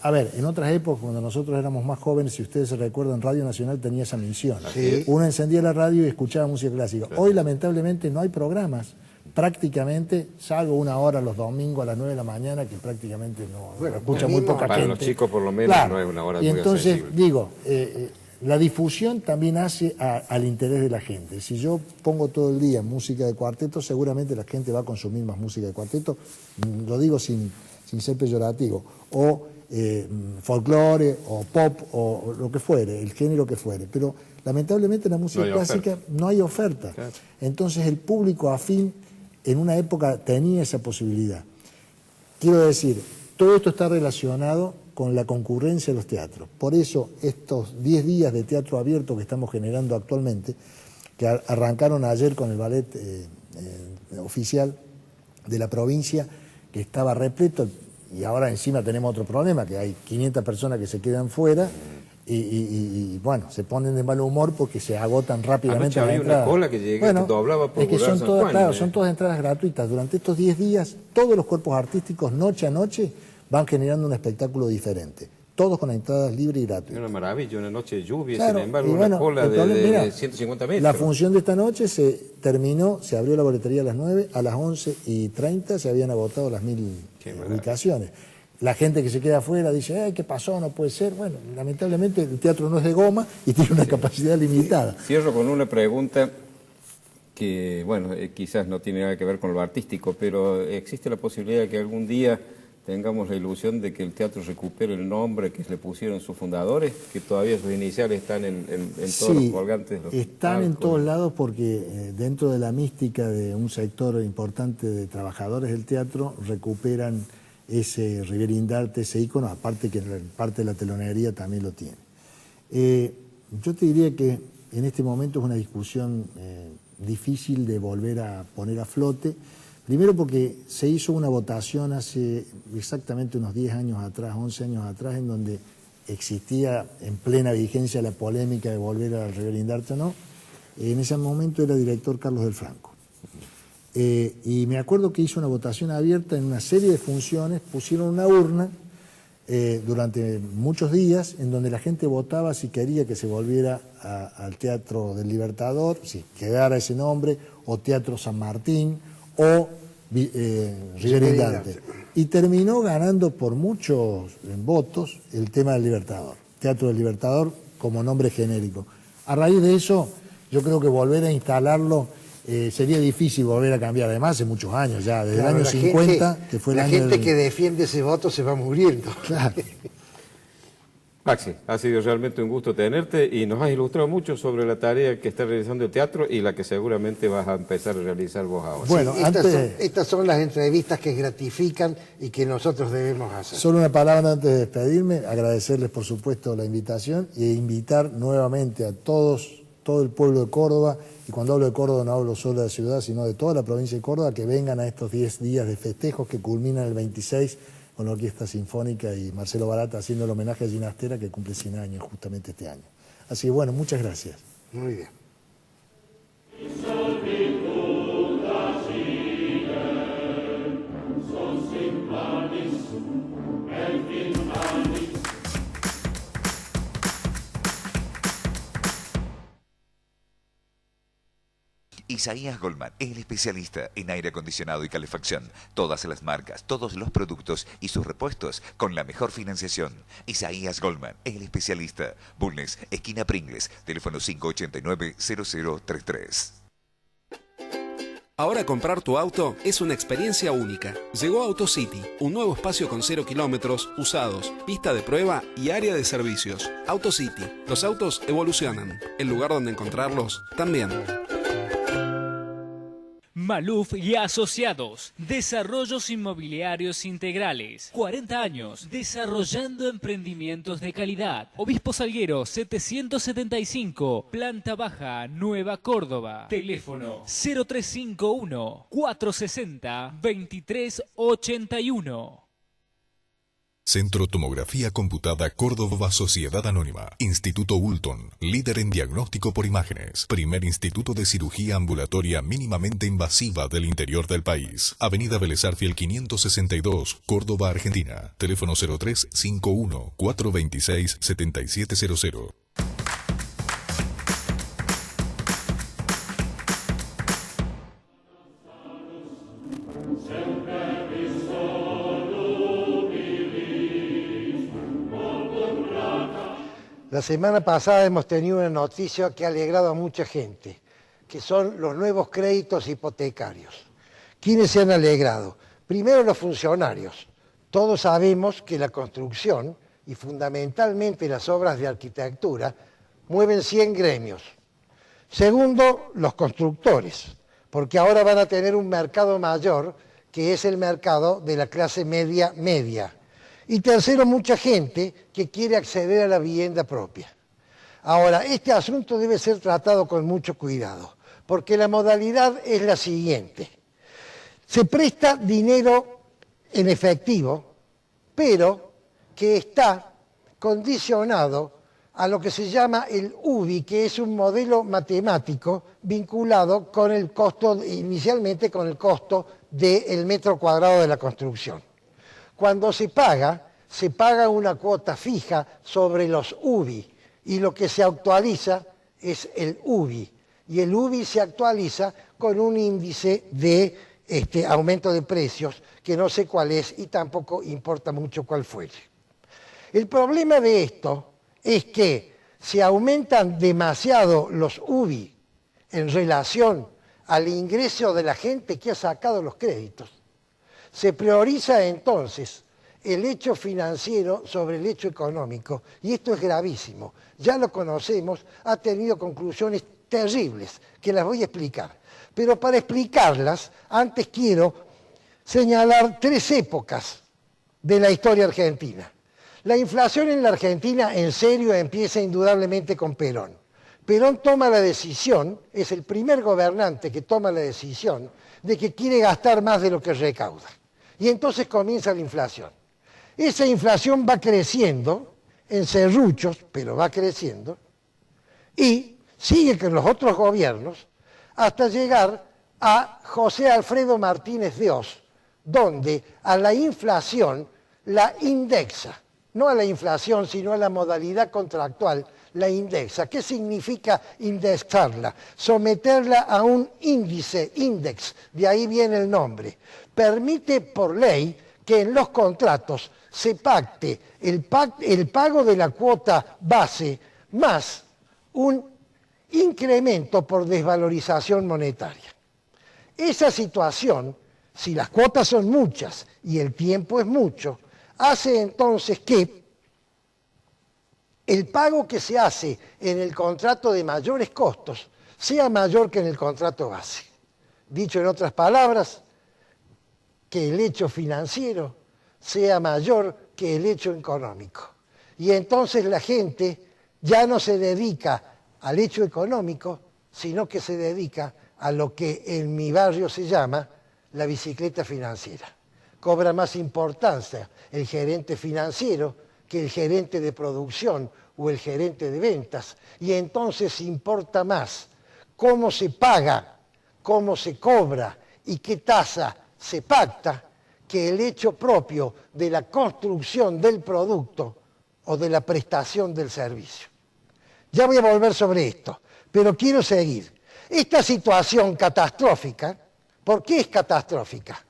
[SPEAKER 8] a ver, en otras épocas, cuando nosotros éramos más jóvenes, si ustedes se recuerdan, Radio Nacional tenía esa misión.
[SPEAKER 3] Sí.
[SPEAKER 8] Uno encendía la radio y escuchaba música clásica. Claro. Hoy, lamentablemente, no hay programas, prácticamente, salvo una hora los domingos a las 9 de la mañana, que prácticamente no escucha muy poca gente.
[SPEAKER 2] Para los chicos, por lo menos, claro, no es una hora muy accesible.
[SPEAKER 8] Y entonces, digo, la difusión también hace al interés de la gente. Si yo pongo todo el día música de cuarteto, seguramente la gente va a consumir más música de cuarteto, lo digo sin ser peyorativo, o folclore, o pop, o lo que fuere, el género que fuere. Pero lamentablemente en la música clásica no hay oferta. Claro. Entonces el público afín en una época tenía esa posibilidad. Quiero decir, todo esto está relacionado con la concurrencia de los teatros. Por eso estos 10 días de teatro abierto que estamos generando actualmente, que arrancaron ayer con el ballet oficial de la provincia, que estaba repleto, y ahora encima tenemos otro problema, que hay 500 personas que se quedan fuera, y bueno, se ponen de mal humor porque se agotan rápidamente.
[SPEAKER 2] Anoche había una cola que llega, que doblaba por
[SPEAKER 8] Boulevard San Juan. Claro, son todas entradas gratuitas. Durante estos 10 días, todos los cuerpos artísticos, noche a noche, van generando un espectáculo diferente. Todos con entradas libres y gratuitas.
[SPEAKER 2] Una maravilla, una noche de lluvia,
[SPEAKER 8] claro,
[SPEAKER 2] sin embargo, una cola de 150 metros.
[SPEAKER 8] La función de esta noche se terminó, se abrió la boletería a las 9, a las 11:30 se habían agotado las 1000 ubicaciones. La gente que se queda afuera dice, ¿qué pasó? No puede ser. Bueno, lamentablemente el teatro no es de goma y tiene una capacidad limitada.
[SPEAKER 2] Cierro con una pregunta que, bueno, quizás no tiene nada que ver con lo artístico, pero ¿existe la posibilidad de que algún día tengamos la ilusión de que el teatro recupere el nombre que le pusieron sus fundadores, que todavía sus iniciales están en todos los colgantes?
[SPEAKER 8] Están en todos lados porque dentro de la mística de un sector importante de trabajadores del teatro recuperan ese Riverindarte, ese ícono, aparte que parte de la telonería también lo tiene. Yo te diría que en este momento es una discusión difícil de volver a poner a flote. Primero porque se hizo una votación hace exactamente unos 10 años atrás, 11 años atrás, en donde existía en plena vigencia la polémica de volver al Riverindarte o no. En ese momento era director Carlos del Franco. Y me acuerdo que hizo una votación abierta en una serie de funciones, pusieron una urna durante muchos días en donde la gente votaba si quería que se volviera al Teatro del Libertador, si quedara ese nombre, o Teatro San Martín, o Riverindarte. Y terminó ganando por muchos votos el tema del Libertador, Teatro del Libertador como nombre genérico. A raíz de eso, yo creo que volver a instalarlo sería difícil volver a cambiar, además hace muchos años ya, desde el año 50, que fue el año...
[SPEAKER 3] La gente que defiende ese voto se va muriendo.
[SPEAKER 8] Claro.
[SPEAKER 2] Maxi, ha sido realmente un gusto tenerte y nos has ilustrado mucho sobre la tarea que está realizando el teatro y la que seguramente vas a empezar a realizar vos ahora.
[SPEAKER 8] Bueno,
[SPEAKER 3] sí, estas son las entrevistas que gratifican y que nosotros debemos hacer.
[SPEAKER 8] Solo una palabra antes de despedirme, agradecerles por supuesto la invitación e invitar nuevamente a todo el pueblo de Córdoba, y cuando hablo de Córdoba no hablo solo de la ciudad, sino de toda la provincia de Córdoba, que vengan a estos 10 días de festejos que culminan el 26 con la Orquesta Sinfónica y Marcelo Barata haciendo el homenaje a Ginastera, que cumple 100 años justamente este año. Así que bueno, muchas gracias.
[SPEAKER 3] Muy bien.
[SPEAKER 4] Isaías Goldman, el especialista en aire acondicionado y calefacción. Todas las marcas, todos los productos y sus repuestos con la mejor financiación. Isaías Goldman, el especialista. Bulnes, esquina Pringles, teléfono 589-0033.
[SPEAKER 7] Ahora comprar tu auto es una experiencia única. Llegó AutoCity, un nuevo espacio con 0 kilómetros, usados, pista de prueba y área de servicios. AutoCity, los autos evolucionan. El lugar donde encontrarlos también.
[SPEAKER 6] Maluf y Asociados, Desarrollos Inmobiliarios Integrales. 40 años desarrollando emprendimientos de calidad. Obispo Salguero 775, planta baja, Nueva Córdoba. Teléfono 0351 460 2381.
[SPEAKER 5] Centro Tomografía Computada Córdoba Sociedad Anónima. Instituto Ulton, líder en diagnóstico por imágenes. Primer instituto de cirugía ambulatoria mínimamente invasiva del interior del país. Avenida Vélez Arfiel 562, Córdoba, Argentina. Teléfono 0351 426 7700.
[SPEAKER 3] La semana pasada hemos tenido una noticia que ha alegrado a mucha gente, que son los nuevos créditos hipotecarios. ¿Quiénes se han alegrado? Primero, los funcionarios. Todos sabemos que la construcción y fundamentalmente las obras de arquitectura mueven 100 gremios. Segundo, los constructores, porque ahora van a tener un mercado mayor, que es el mercado de la clase media. Y tercero, mucha gente que quiere acceder a la vivienda propia. Ahora, este asunto debe ser tratado con mucho cuidado, porque la modalidad es la siguiente. Se presta dinero en efectivo, pero que está condicionado a lo que se llama el UBI, que es un modelo matemático vinculado con el costo, inicialmente con el costo del metro cuadrado de la construcción. Cuando se paga una cuota fija sobre los UBI y lo que se actualiza es el UBI. Y el UBI se actualiza con un índice de aumento de precios que no sé cuál es y tampoco importa mucho cuál fuere. El problema de esto es que se aumentan demasiado los UBI en relación al ingreso de la gente que ha sacado los créditos. Se prioriza entonces el hecho financiero sobre el hecho económico, y esto es gravísimo. Ya lo conocemos, ha tenido conclusiones terribles, que las voy a explicar. Pero para explicarlas, antes quiero señalar 3 épocas de la historia argentina. La inflación en la Argentina en serio empieza indudablemente con Perón. Perón toma la decisión, es el primer gobernante que toma la decisión de que quiere gastar más de lo que recauda. Y entonces comienza la inflación. Esa inflación va creciendo en serruchos, pero va creciendo, y sigue con los otros gobiernos hasta llegar a José Alfredo Martínez de Oz, donde a la inflación la indexa, no a la inflación, sino a la modalidad contractual, la indexa. ¿Qué significa indexarla? Someterla a un índice, index, de ahí viene el nombre. Permite por ley que en los contratos se pacte el pago de la cuota base más un incremento por desvalorización monetaria. Esa situación, si las cuotas son muchas y el tiempo es mucho, hace entonces que el pago que se hace en el contrato de mayores costos sea mayor que en el contrato base. Dicho en otras palabras, que el hecho financiero sea mayor que el hecho económico. Y entonces la gente ya no se dedica al hecho económico, sino que se dedica a lo que en mi barrio se llama la bicicleta financiera. Cobra más importancia el gerente financiero que el gerente de producción o el gerente de ventas, y entonces importa más cómo se paga, cómo se cobra y qué tasa se pacta, que el hecho propio de la construcción del producto o de la prestación del servicio. Ya voy a volver sobre esto, pero quiero seguir. Esta situación catastrófica, ¿por qué es catastrófica?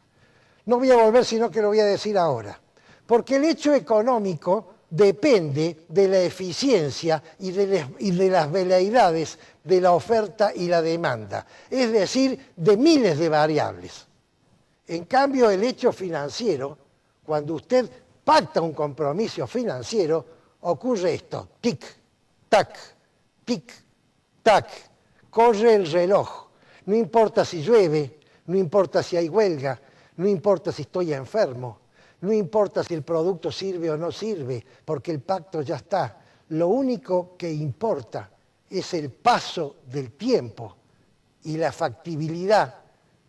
[SPEAKER 3] No voy a volver, sino que lo voy a decir ahora. Porque el hecho económico depende de la eficiencia y de las veleidades de la oferta y la demanda, es decir, de miles de variables. En cambio, el hecho financiero, cuando usted pacta un compromiso financiero, ocurre esto: tic, tac, corre el reloj. No importa si llueve, no importa si hay huelga, no importa si estoy enfermo, no importa si el producto sirve o no sirve, porque el pacto ya está. Lo único que importa es el paso del tiempo y la factibilidad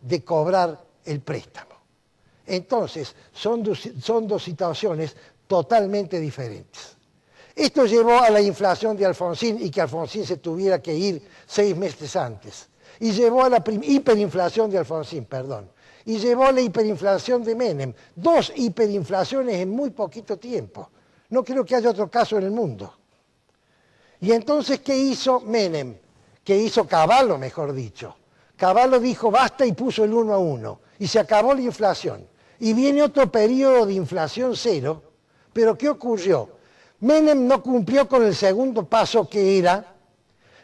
[SPEAKER 3] de cobrar el préstamo. Entonces, son dos situaciones totalmente diferentes. Esto llevó a la inflación de Alfonsín y que Alfonsín se tuviera que ir 6 meses antes. Y llevó a la hiperinflación de Alfonsín, perdón. Y llevó a la hiperinflación de Menem. 2 hiperinflaciones en muy poquito tiempo. No creo que haya otro caso en el mundo. Y entonces, ¿qué hizo Menem? ¿Qué hizo Cavallo, mejor dicho? Cavallo dijo basta y puso el 1 a 1. Y se acabó la inflación. Y viene otro periodo de inflación cero. Pero ¿qué ocurrió? Menem no cumplió con el segundo paso, que era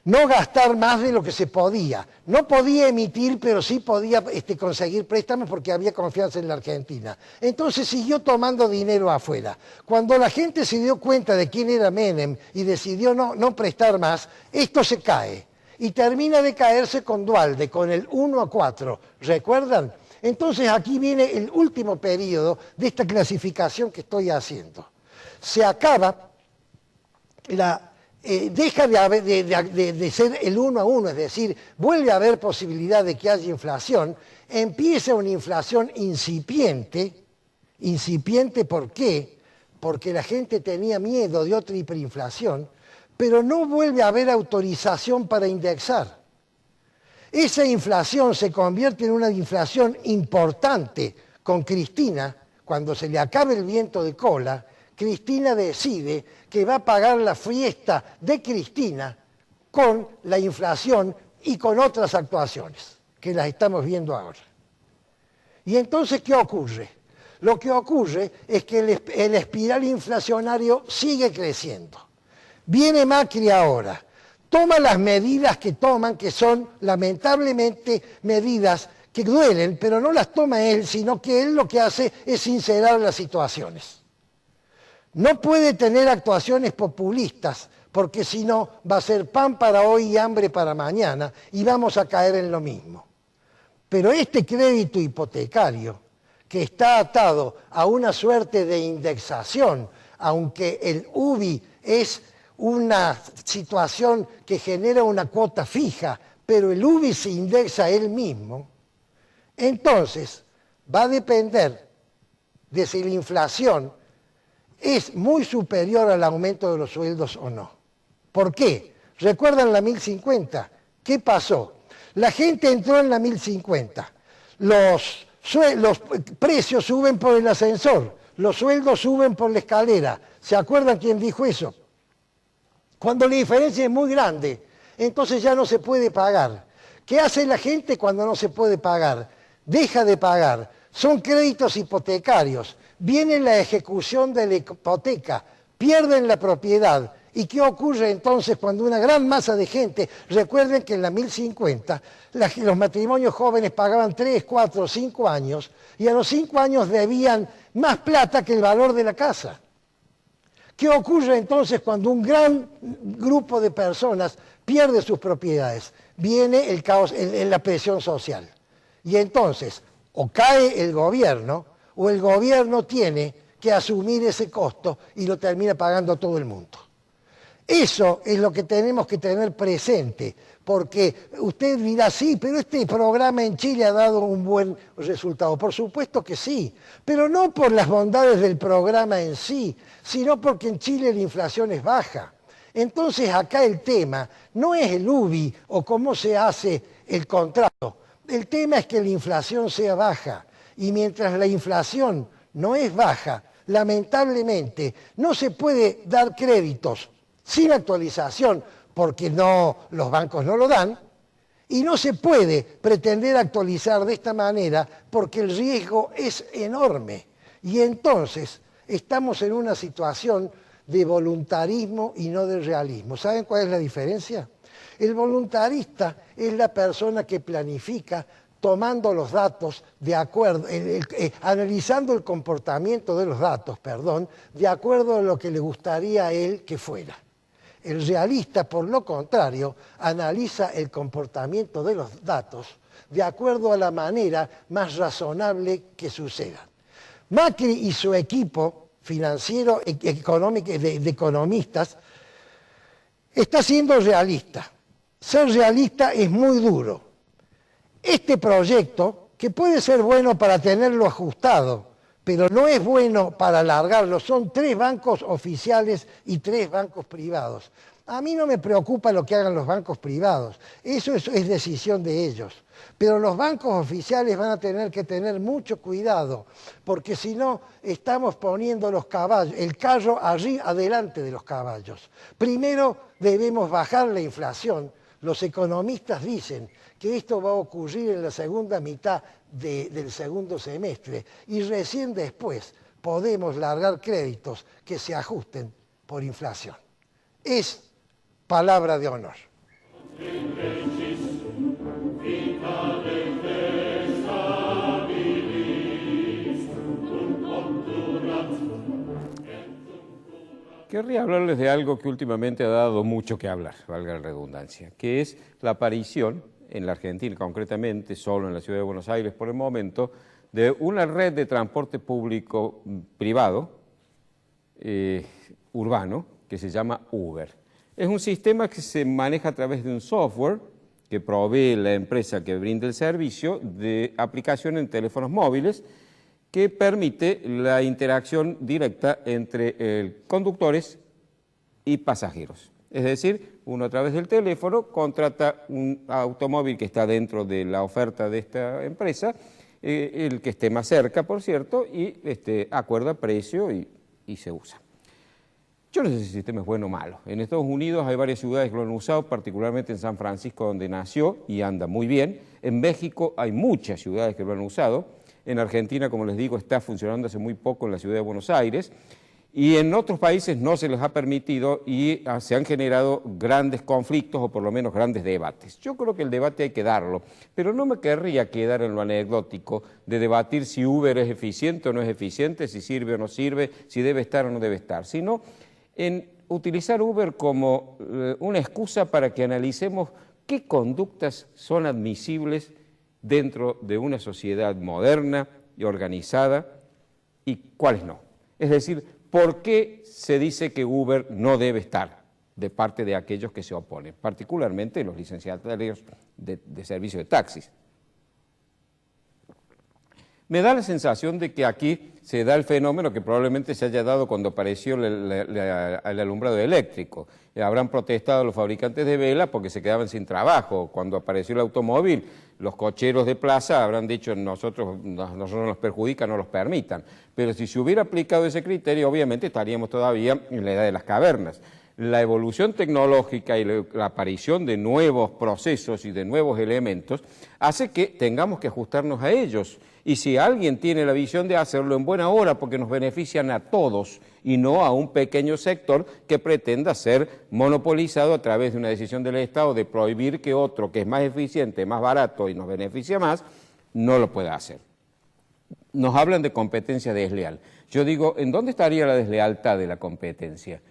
[SPEAKER 3] no gastar más de lo que se podía. No podía emitir, pero sí podía conseguir préstamos porque había confianza en la Argentina. Entonces siguió tomando dinero afuera. Cuando la gente se dio cuenta de quién era Menem y decidió no prestar más, esto se cae. Y termina de caerse con Duhalde, con el 1 a 4. ¿Recuerdan? Entonces aquí viene el último periodo de esta clasificación que estoy haciendo. Se acaba, deja de ser el 1 a 1, es decir, vuelve a haber posibilidad de que haya inflación, empieza una inflación incipiente. ¿Incipiente por qué? Porque la gente tenía miedo de otra hiperinflación, pero no vuelve a haber autorización para indexar. Esa inflación se convierte en una inflación importante con Cristina. Cuando se le acabe el viento de cola, Cristina decide que va a pagar la fiesta de Cristina con la inflación y con otras actuaciones, que las estamos viendo ahora. Y entonces, ¿qué ocurre? Lo que ocurre es que el espiral inflacionario sigue creciendo. Viene Macri ahora, toma las medidas que toman, que son lamentablemente medidas que duelen, pero no las toma él, sino que él lo que hace es sincerar las situaciones. No puede tener actuaciones populistas, porque si no va a ser pan para hoy y hambre para mañana, y vamos a caer en lo mismo. Pero este crédito hipotecario, que está atado a una suerte de indexación, aunque el UBI es una situación que genera una cuota fija, pero el UBI se indexa él mismo, entonces va a depender de si la inflación es muy superior al aumento de los sueldos o no. ¿Por qué? ¿Recuerdan la 1050? ¿Qué pasó? La gente entró en la 1050. Los precios suben por el ascensor, los sueldos suben por la escalera. ¿Se acuerdan quién dijo eso? Cuando la diferencia es muy grande, entonces ya no se puede pagar. ¿Qué hace la gente cuando no se puede pagar? Deja de pagar. Son créditos hipotecarios. Viene la ejecución de la hipoteca, pierden la propiedad. ¿Y qué ocurre entonces cuando una gran masa de gente, recuerden que en la 1050 los matrimonios jóvenes pagaban 3, 4, 5 años y a los 5 años debían más plata que el valor de la casa? ¿Qué ocurre entonces cuando un gran grupo de personas pierde sus propiedades? Viene el caos, la presión social. Y entonces, o cae el gobierno, o el gobierno tiene que asumir ese costo y lo termina pagando todo el mundo. Eso es lo que tenemos que tener presente, porque usted dirá, sí, pero este programa en Chile ha dado un buen resultado. Por supuesto que sí, pero no por las bondades del programa en sí, sino porque en Chile la inflación es baja. Entonces acá el tema no es el UBI o cómo se hace el contrato. El tema es que la inflación sea baja. Y mientras la inflación no es baja, lamentablemente no se puede dar créditos sin actualización, porque los bancos no lo dan, y no se puede pretender actualizar de esta manera porque el riesgo es enorme. Y entonces estamos en una situación de voluntarismo y no de realismo. ¿Saben cuál es la diferencia? El voluntarista es la persona que planifica tomando los datos de acuerdo, analizando el comportamiento de los datos, de acuerdo a lo que le gustaría a él que fuera. El realista, por lo contrario, analiza el comportamiento de los datos de acuerdo a la manera más razonable que sucedan. Macri y su equipo financiero, económico, de economistas, está siendo realista. Ser realista es muy duro. Este proyecto, que puede ser bueno para tenerlo ajustado, pero no es bueno para alargarlo, son 3 bancos oficiales y 3 bancos privados. A mí no me preocupa lo que hagan los bancos privados, eso es decisión de ellos. Pero los bancos oficiales van a tener que tener mucho cuidado, porque si no, estamos poniendo los caballos, el carro allí adelante de los caballos. Primero debemos bajar la inflación. Los economistas dicen que esto va a ocurrir en la segunda mitad del segundo semestre y recién después podemos largar créditos que se ajusten por inflación. Es palabra de honor.
[SPEAKER 2] Querría hablarles de algo que últimamente ha dado mucho que hablar, valga la redundancia, que es la aparición en la Argentina, concretamente solo en la ciudad de Buenos Aires por el momento, de una red de transporte público privado, urbano, que se llama Uber. Es un sistema que se maneja a través de un software que provee la empresa que brinda el servicio de aplicación en teléfonos móviles que permite la interacción directa entre conductores y pasajeros. Es decir, uno a través del teléfono contrata un automóvil que está dentro de la oferta de esta empresa, el que esté más cerca, por cierto, y acuerda precio y se usa. Yo no sé si el sistema es bueno o malo. En Estados Unidos hay varias ciudades que lo han usado, particularmente en San Francisco, donde nació, y anda muy bien. En México hay muchas ciudades que lo han usado. En Argentina, como les digo, está funcionando hace muy poco en la ciudad de Buenos Aires. Y en otros países no se les ha permitido y se han generado grandes conflictos o por lo menos grandes debates. Yo creo que el debate hay que darlo, pero no me querría quedar en lo anecdótico de debatir si Uber es eficiente o no es eficiente, si sirve o no sirve, si debe estar o no debe estar, sino en utilizar Uber como una excusa para que analicemos qué conductas son admisibles dentro de una sociedad moderna y organizada y cuáles no. Es decir, ¿por qué se dice que Uber no debe estar de parte de aquellos que se oponen, particularmente los licenciatarios de servicio de taxis? Me da la sensación de que aquí se da el fenómeno que probablemente se haya dado cuando apareció el alumbrado eléctrico. Habrán protestado los fabricantes de velas porque se quedaban sin trabajo. Cuando apareció el automóvil, los cocheros de plaza habrán dicho nosotros nos perjudican, no los permitan. Pero si se hubiera aplicado ese criterio, obviamente estaríamos todavía en la edad de las cavernas. La evolución tecnológica y la aparición de nuevos procesos y de nuevos elementos hace que tengamos que ajustarnos a ellos. Y si alguien tiene la visión de hacerlo en buena hora porque nos benefician a todos y no a un pequeño sector que pretenda ser monopolizado a través de una decisión del Estado de prohibir que otro que es más eficiente, más barato y nos beneficia más, no lo pueda hacer. Nos hablan de competencia desleal. Yo digo, ¿en dónde estaría la deslealtad de la competencia?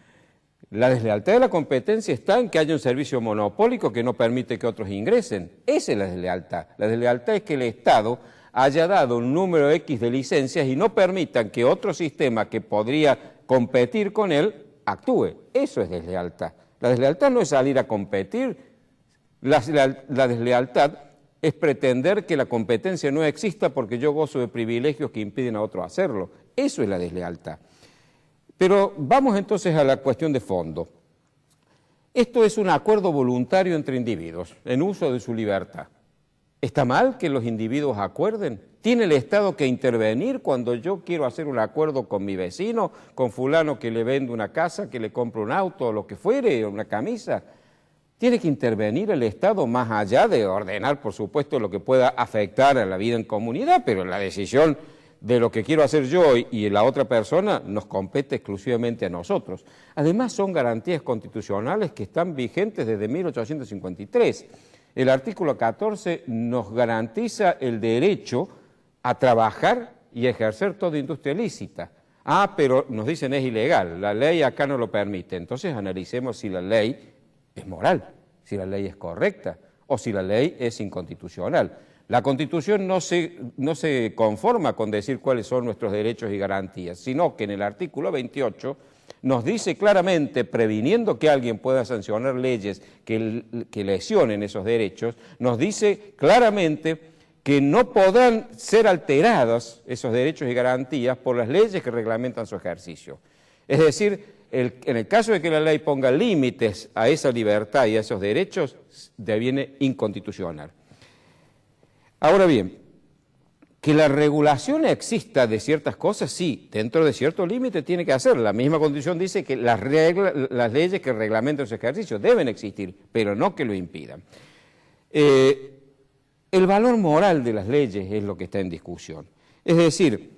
[SPEAKER 2] La deslealtad de la competencia está en que haya un servicio monopólico que no permite que otros ingresen. Esa es la deslealtad. La deslealtad es que el Estado haya dado un número X de licencias y no permitan que otro sistema que podría competir con él actúe. Eso es deslealtad. La deslealtad no es salir a competir. La deslealtad es pretender que la competencia no exista porque yo gozo de privilegios que impiden a otro hacerlo. Eso es la deslealtad. Pero vamos entonces a la cuestión de fondo. Esto es un acuerdo voluntario entre individuos en uso de su libertad. ¿Está mal que los individuos acuerden? ¿Tiene el Estado que intervenir cuando yo quiero hacer un acuerdo con mi vecino, con fulano que le vende una casa, que le compro un auto o lo que fuere, una camisa? ¿Tiene que intervenir el Estado más allá de ordenar, por supuesto, lo que pueda afectar a la vida en comunidad, pero la decisión de lo que quiero hacer yo y la otra persona nos compete exclusivamente a nosotros? Además, son garantías constitucionales que están vigentes desde 1853. El artículo 14 nos garantiza el derecho a trabajar y ejercer toda industria lícita. Ah, pero nos dicen es ilegal, la ley acá no lo permite. Entonces analicemos si la ley es moral, si la ley es correcta o si la ley es inconstitucional. La Constitución no se conforma con decir cuáles son nuestros derechos y garantías, sino que en el artículo 28 nos dice claramente, previniendo que alguien pueda sancionar leyes que lesionen esos derechos, nos dice claramente que no podrán ser alterados esos derechos y garantías por las leyes que reglamentan su ejercicio. Es decir, en el caso de que la ley ponga límites a esa libertad y a esos derechos, deviene inconstitucional. Ahora bien, que la regulación exista de ciertas cosas, sí, dentro de cierto límite tiene que hacer. La misma Constitución dice que las leyes que reglamentan su ejercicio deben existir, pero no que lo impidan. El valor moral de las leyes es lo que está en discusión. Es decir,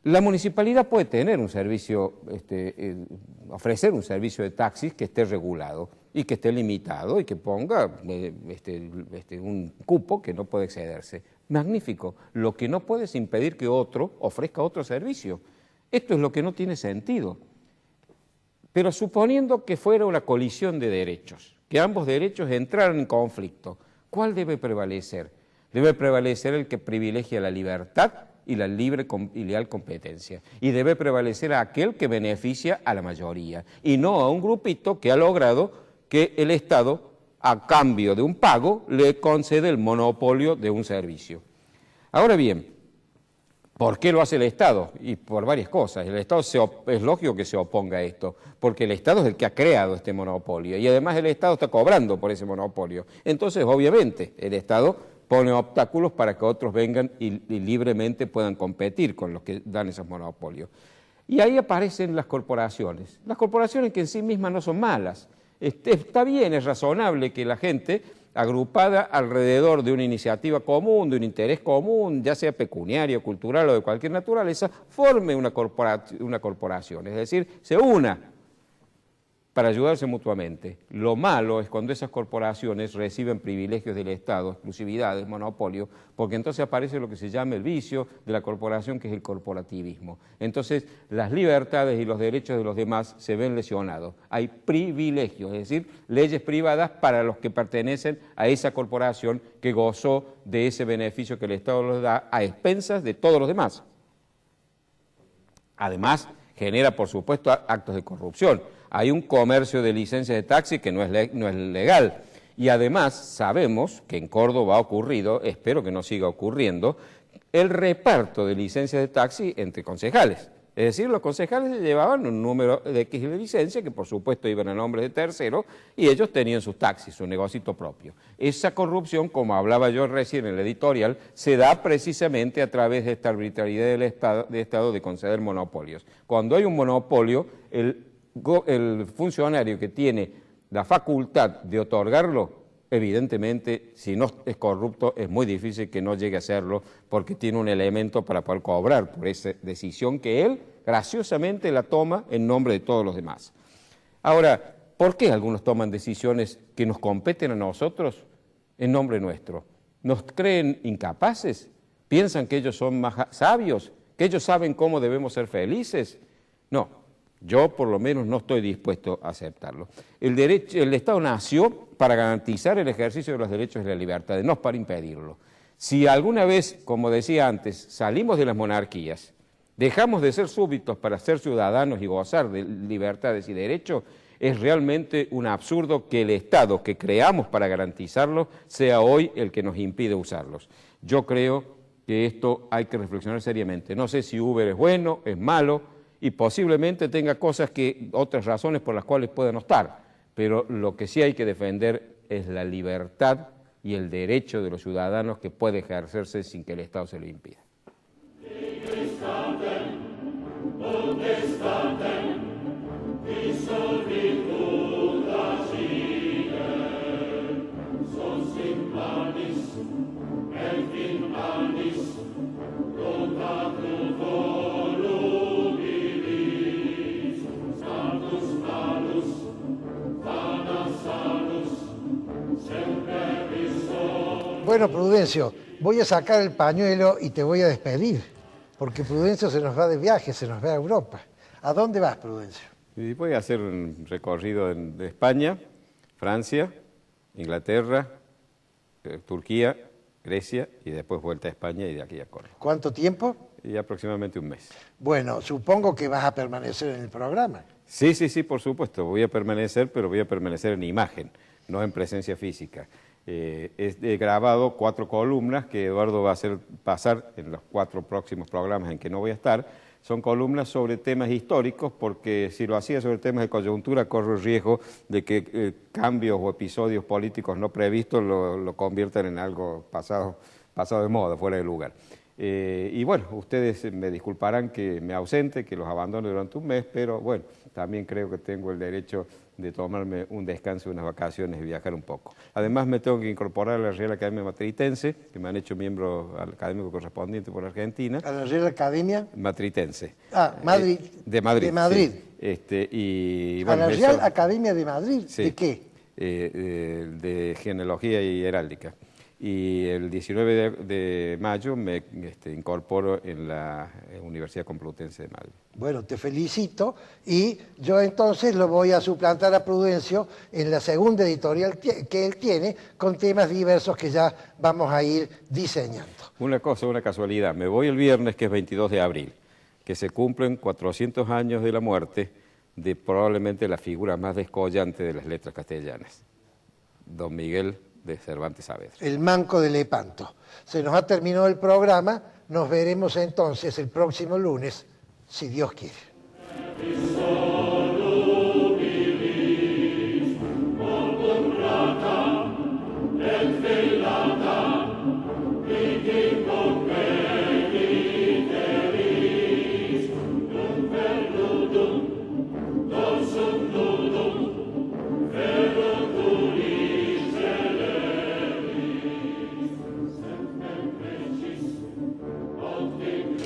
[SPEAKER 2] la municipalidad puede tener un servicio, ofrecer un servicio de taxis que esté regulado y que esté limitado y que ponga un cupo que no puede excederse. Magnífico. Lo que no puede es impedir que otro ofrezca otro servicio. Esto es lo que no tiene sentido. Pero suponiendo que fuera una colisión de derechos, que ambos derechos entraran en conflicto, ¿cuál debe prevalecer? Debe prevalecer el que privilegia la libertad y la libre y leal competencia. Y debe prevalecer a aquel que beneficia a la mayoría, y no a un grupito que ha logrado que el Estado, a cambio de un pago, le concede el monopolio de un servicio. Ahora bien, ¿por qué lo hace el Estado? Y por varias cosas. El Estado es lógico que se oponga a esto, porque el Estado es el que ha creado este monopolio, y además el Estado está cobrando por ese monopolio. Entonces, obviamente, el Estado pone obstáculos para que otros vengan y libremente puedan competir con los que dan esos monopolios. Y ahí aparecen las corporaciones que en sí mismas no son malas. Está bien, es razonable que la gente, agrupada alrededor de una iniciativa común, de un interés común, ya sea pecuniario, cultural o de cualquier naturaleza, forme una corporación, es decir, se una para ayudarse mutuamente. Lo malo es cuando esas corporaciones reciben privilegios del Estado, exclusividades, monopolio, porque entonces aparece lo que se llama el vicio de la corporación, que es el corporativismo. Entonces, las libertades y los derechos de los demás se ven lesionados. Hay privilegios, es decir, leyes privadas para los que pertenecen a esa corporación que gozó de ese beneficio que el Estado les da a expensas de todos los demás. Además, genera, por supuesto, actos de corrupción. Hay un comercio de licencias de taxi que no es legal. Y además sabemos que en Córdoba ha ocurrido, espero que no siga ocurriendo, el reparto de licencias de taxi entre concejales. Es decir, los concejales llevaban un número de X de licencia que por supuesto iban a nombre de terceros y ellos tenían sus taxis, su negocito propio. Esa corrupción, como hablaba yo recién en el editorial, se da precisamente a través de esta arbitrariedad del Estado de conceder monopolios. Cuando hay un monopolio, el funcionario que tiene la facultad de otorgarlo, evidentemente, si no es corrupto, es muy difícil que no llegue a serlo, porque tiene un elemento para poder cobrar por esa decisión que él graciosamente la toma en nombre de todos los demás. Ahora, ¿por qué algunos toman decisiones que nos competen a nosotros en nombre nuestro? ¿Nos creen incapaces? ¿Piensan que ellos son más sabios? ¿Que ellos saben cómo debemos ser felices? No. Yo, por lo menos, no estoy dispuesto a aceptarlo. El Estado nació para garantizar el ejercicio de los derechos y las libertades, no para impedirlo. Si alguna vez, como decía antes, salimos de las monarquías, dejamos de ser súbditos para ser ciudadanos y gozar de libertades y derechos, es realmente un absurdo que el Estado que creamos para garantizarlos sea hoy el que nos impide usarlos. Yo creo que esto hay que reflexionar seriamente. No sé si Uber es bueno, es malo, y posiblemente tenga otras razones por las cuales pueda no estar, pero lo que sí hay que defender es la libertad y el derecho de los ciudadanos que puede ejercerse sin que el Estado se lo impida.
[SPEAKER 3] Bueno, Prudencio, voy a sacar el pañuelo y te voy a despedir, porque Prudencio se nos va de viaje, se nos va a Europa. ¿A dónde vas, Prudencio?
[SPEAKER 2] Y voy a hacer un recorrido de España, Francia, Inglaterra, Turquía, Grecia y después vuelta a España y de aquí a Córdoba.
[SPEAKER 3] ¿Cuánto tiempo?
[SPEAKER 2] Y aproximadamente un mes.
[SPEAKER 3] Bueno, supongo que vas a permanecer en el programa.
[SPEAKER 2] Sí, por supuesto, voy a permanecer, pero voy a permanecer en imagen, no en presencia física. He grabado 4 columnas que Eduardo va a hacer pasar en los 4 próximos programas en que no voy a estar. Son columnas sobre temas históricos, porque si lo hacía sobre temas de coyuntura, corro el riesgo de que cambios o episodios políticos no previstos lo conviertan en algo pasado de moda, fuera de lugar. Y bueno, ustedes me disculparán que me ausente, que los abandone durante un mes, pero bueno, también creo que tengo el derecho de tomarme un descanso, unas vacaciones y viajar un poco. Además me tengo que incorporar a la Real Academia Matritense, que me han hecho miembro académico correspondiente por Argentina.
[SPEAKER 3] ¿A la Real Academia?
[SPEAKER 2] Matritense.
[SPEAKER 3] Madrid.
[SPEAKER 2] De Madrid.
[SPEAKER 3] De Madrid.
[SPEAKER 2] Sí. Y,
[SPEAKER 3] ¿A
[SPEAKER 2] bueno,
[SPEAKER 3] la Real Academia de Madrid?
[SPEAKER 2] Sí.
[SPEAKER 3] ¿De qué?
[SPEAKER 2] De Genealogía y Heráldica. Y el 19 de mayo me incorporo en la Universidad Complutense de Madrid.
[SPEAKER 3] Bueno, te felicito y yo entonces lo voy a suplantar a Prudencio en la segunda editorial que él tiene con temas diversos que ya vamos a ir diseñando.
[SPEAKER 2] Una casualidad, me voy el viernes, que es 22 de abril, que se cumplen 400 años de la muerte de probablemente la figura más descollante de las letras castellanas, don Miguel de Cervantes Saavedra.
[SPEAKER 3] El Manco de Lepanto. Se nos ha terminado el programa, nos veremos entonces el próximo lunes, si Dios quiere.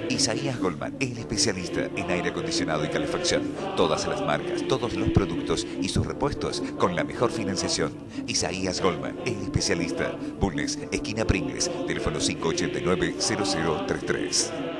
[SPEAKER 4] Isaías Goldman, el especialista en aire acondicionado y calefacción. Todas las marcas, todos los productos y sus repuestos con la mejor financiación. Isaías Goldman, el especialista. Bulnes, esquina Pringles, teléfono 589-0033.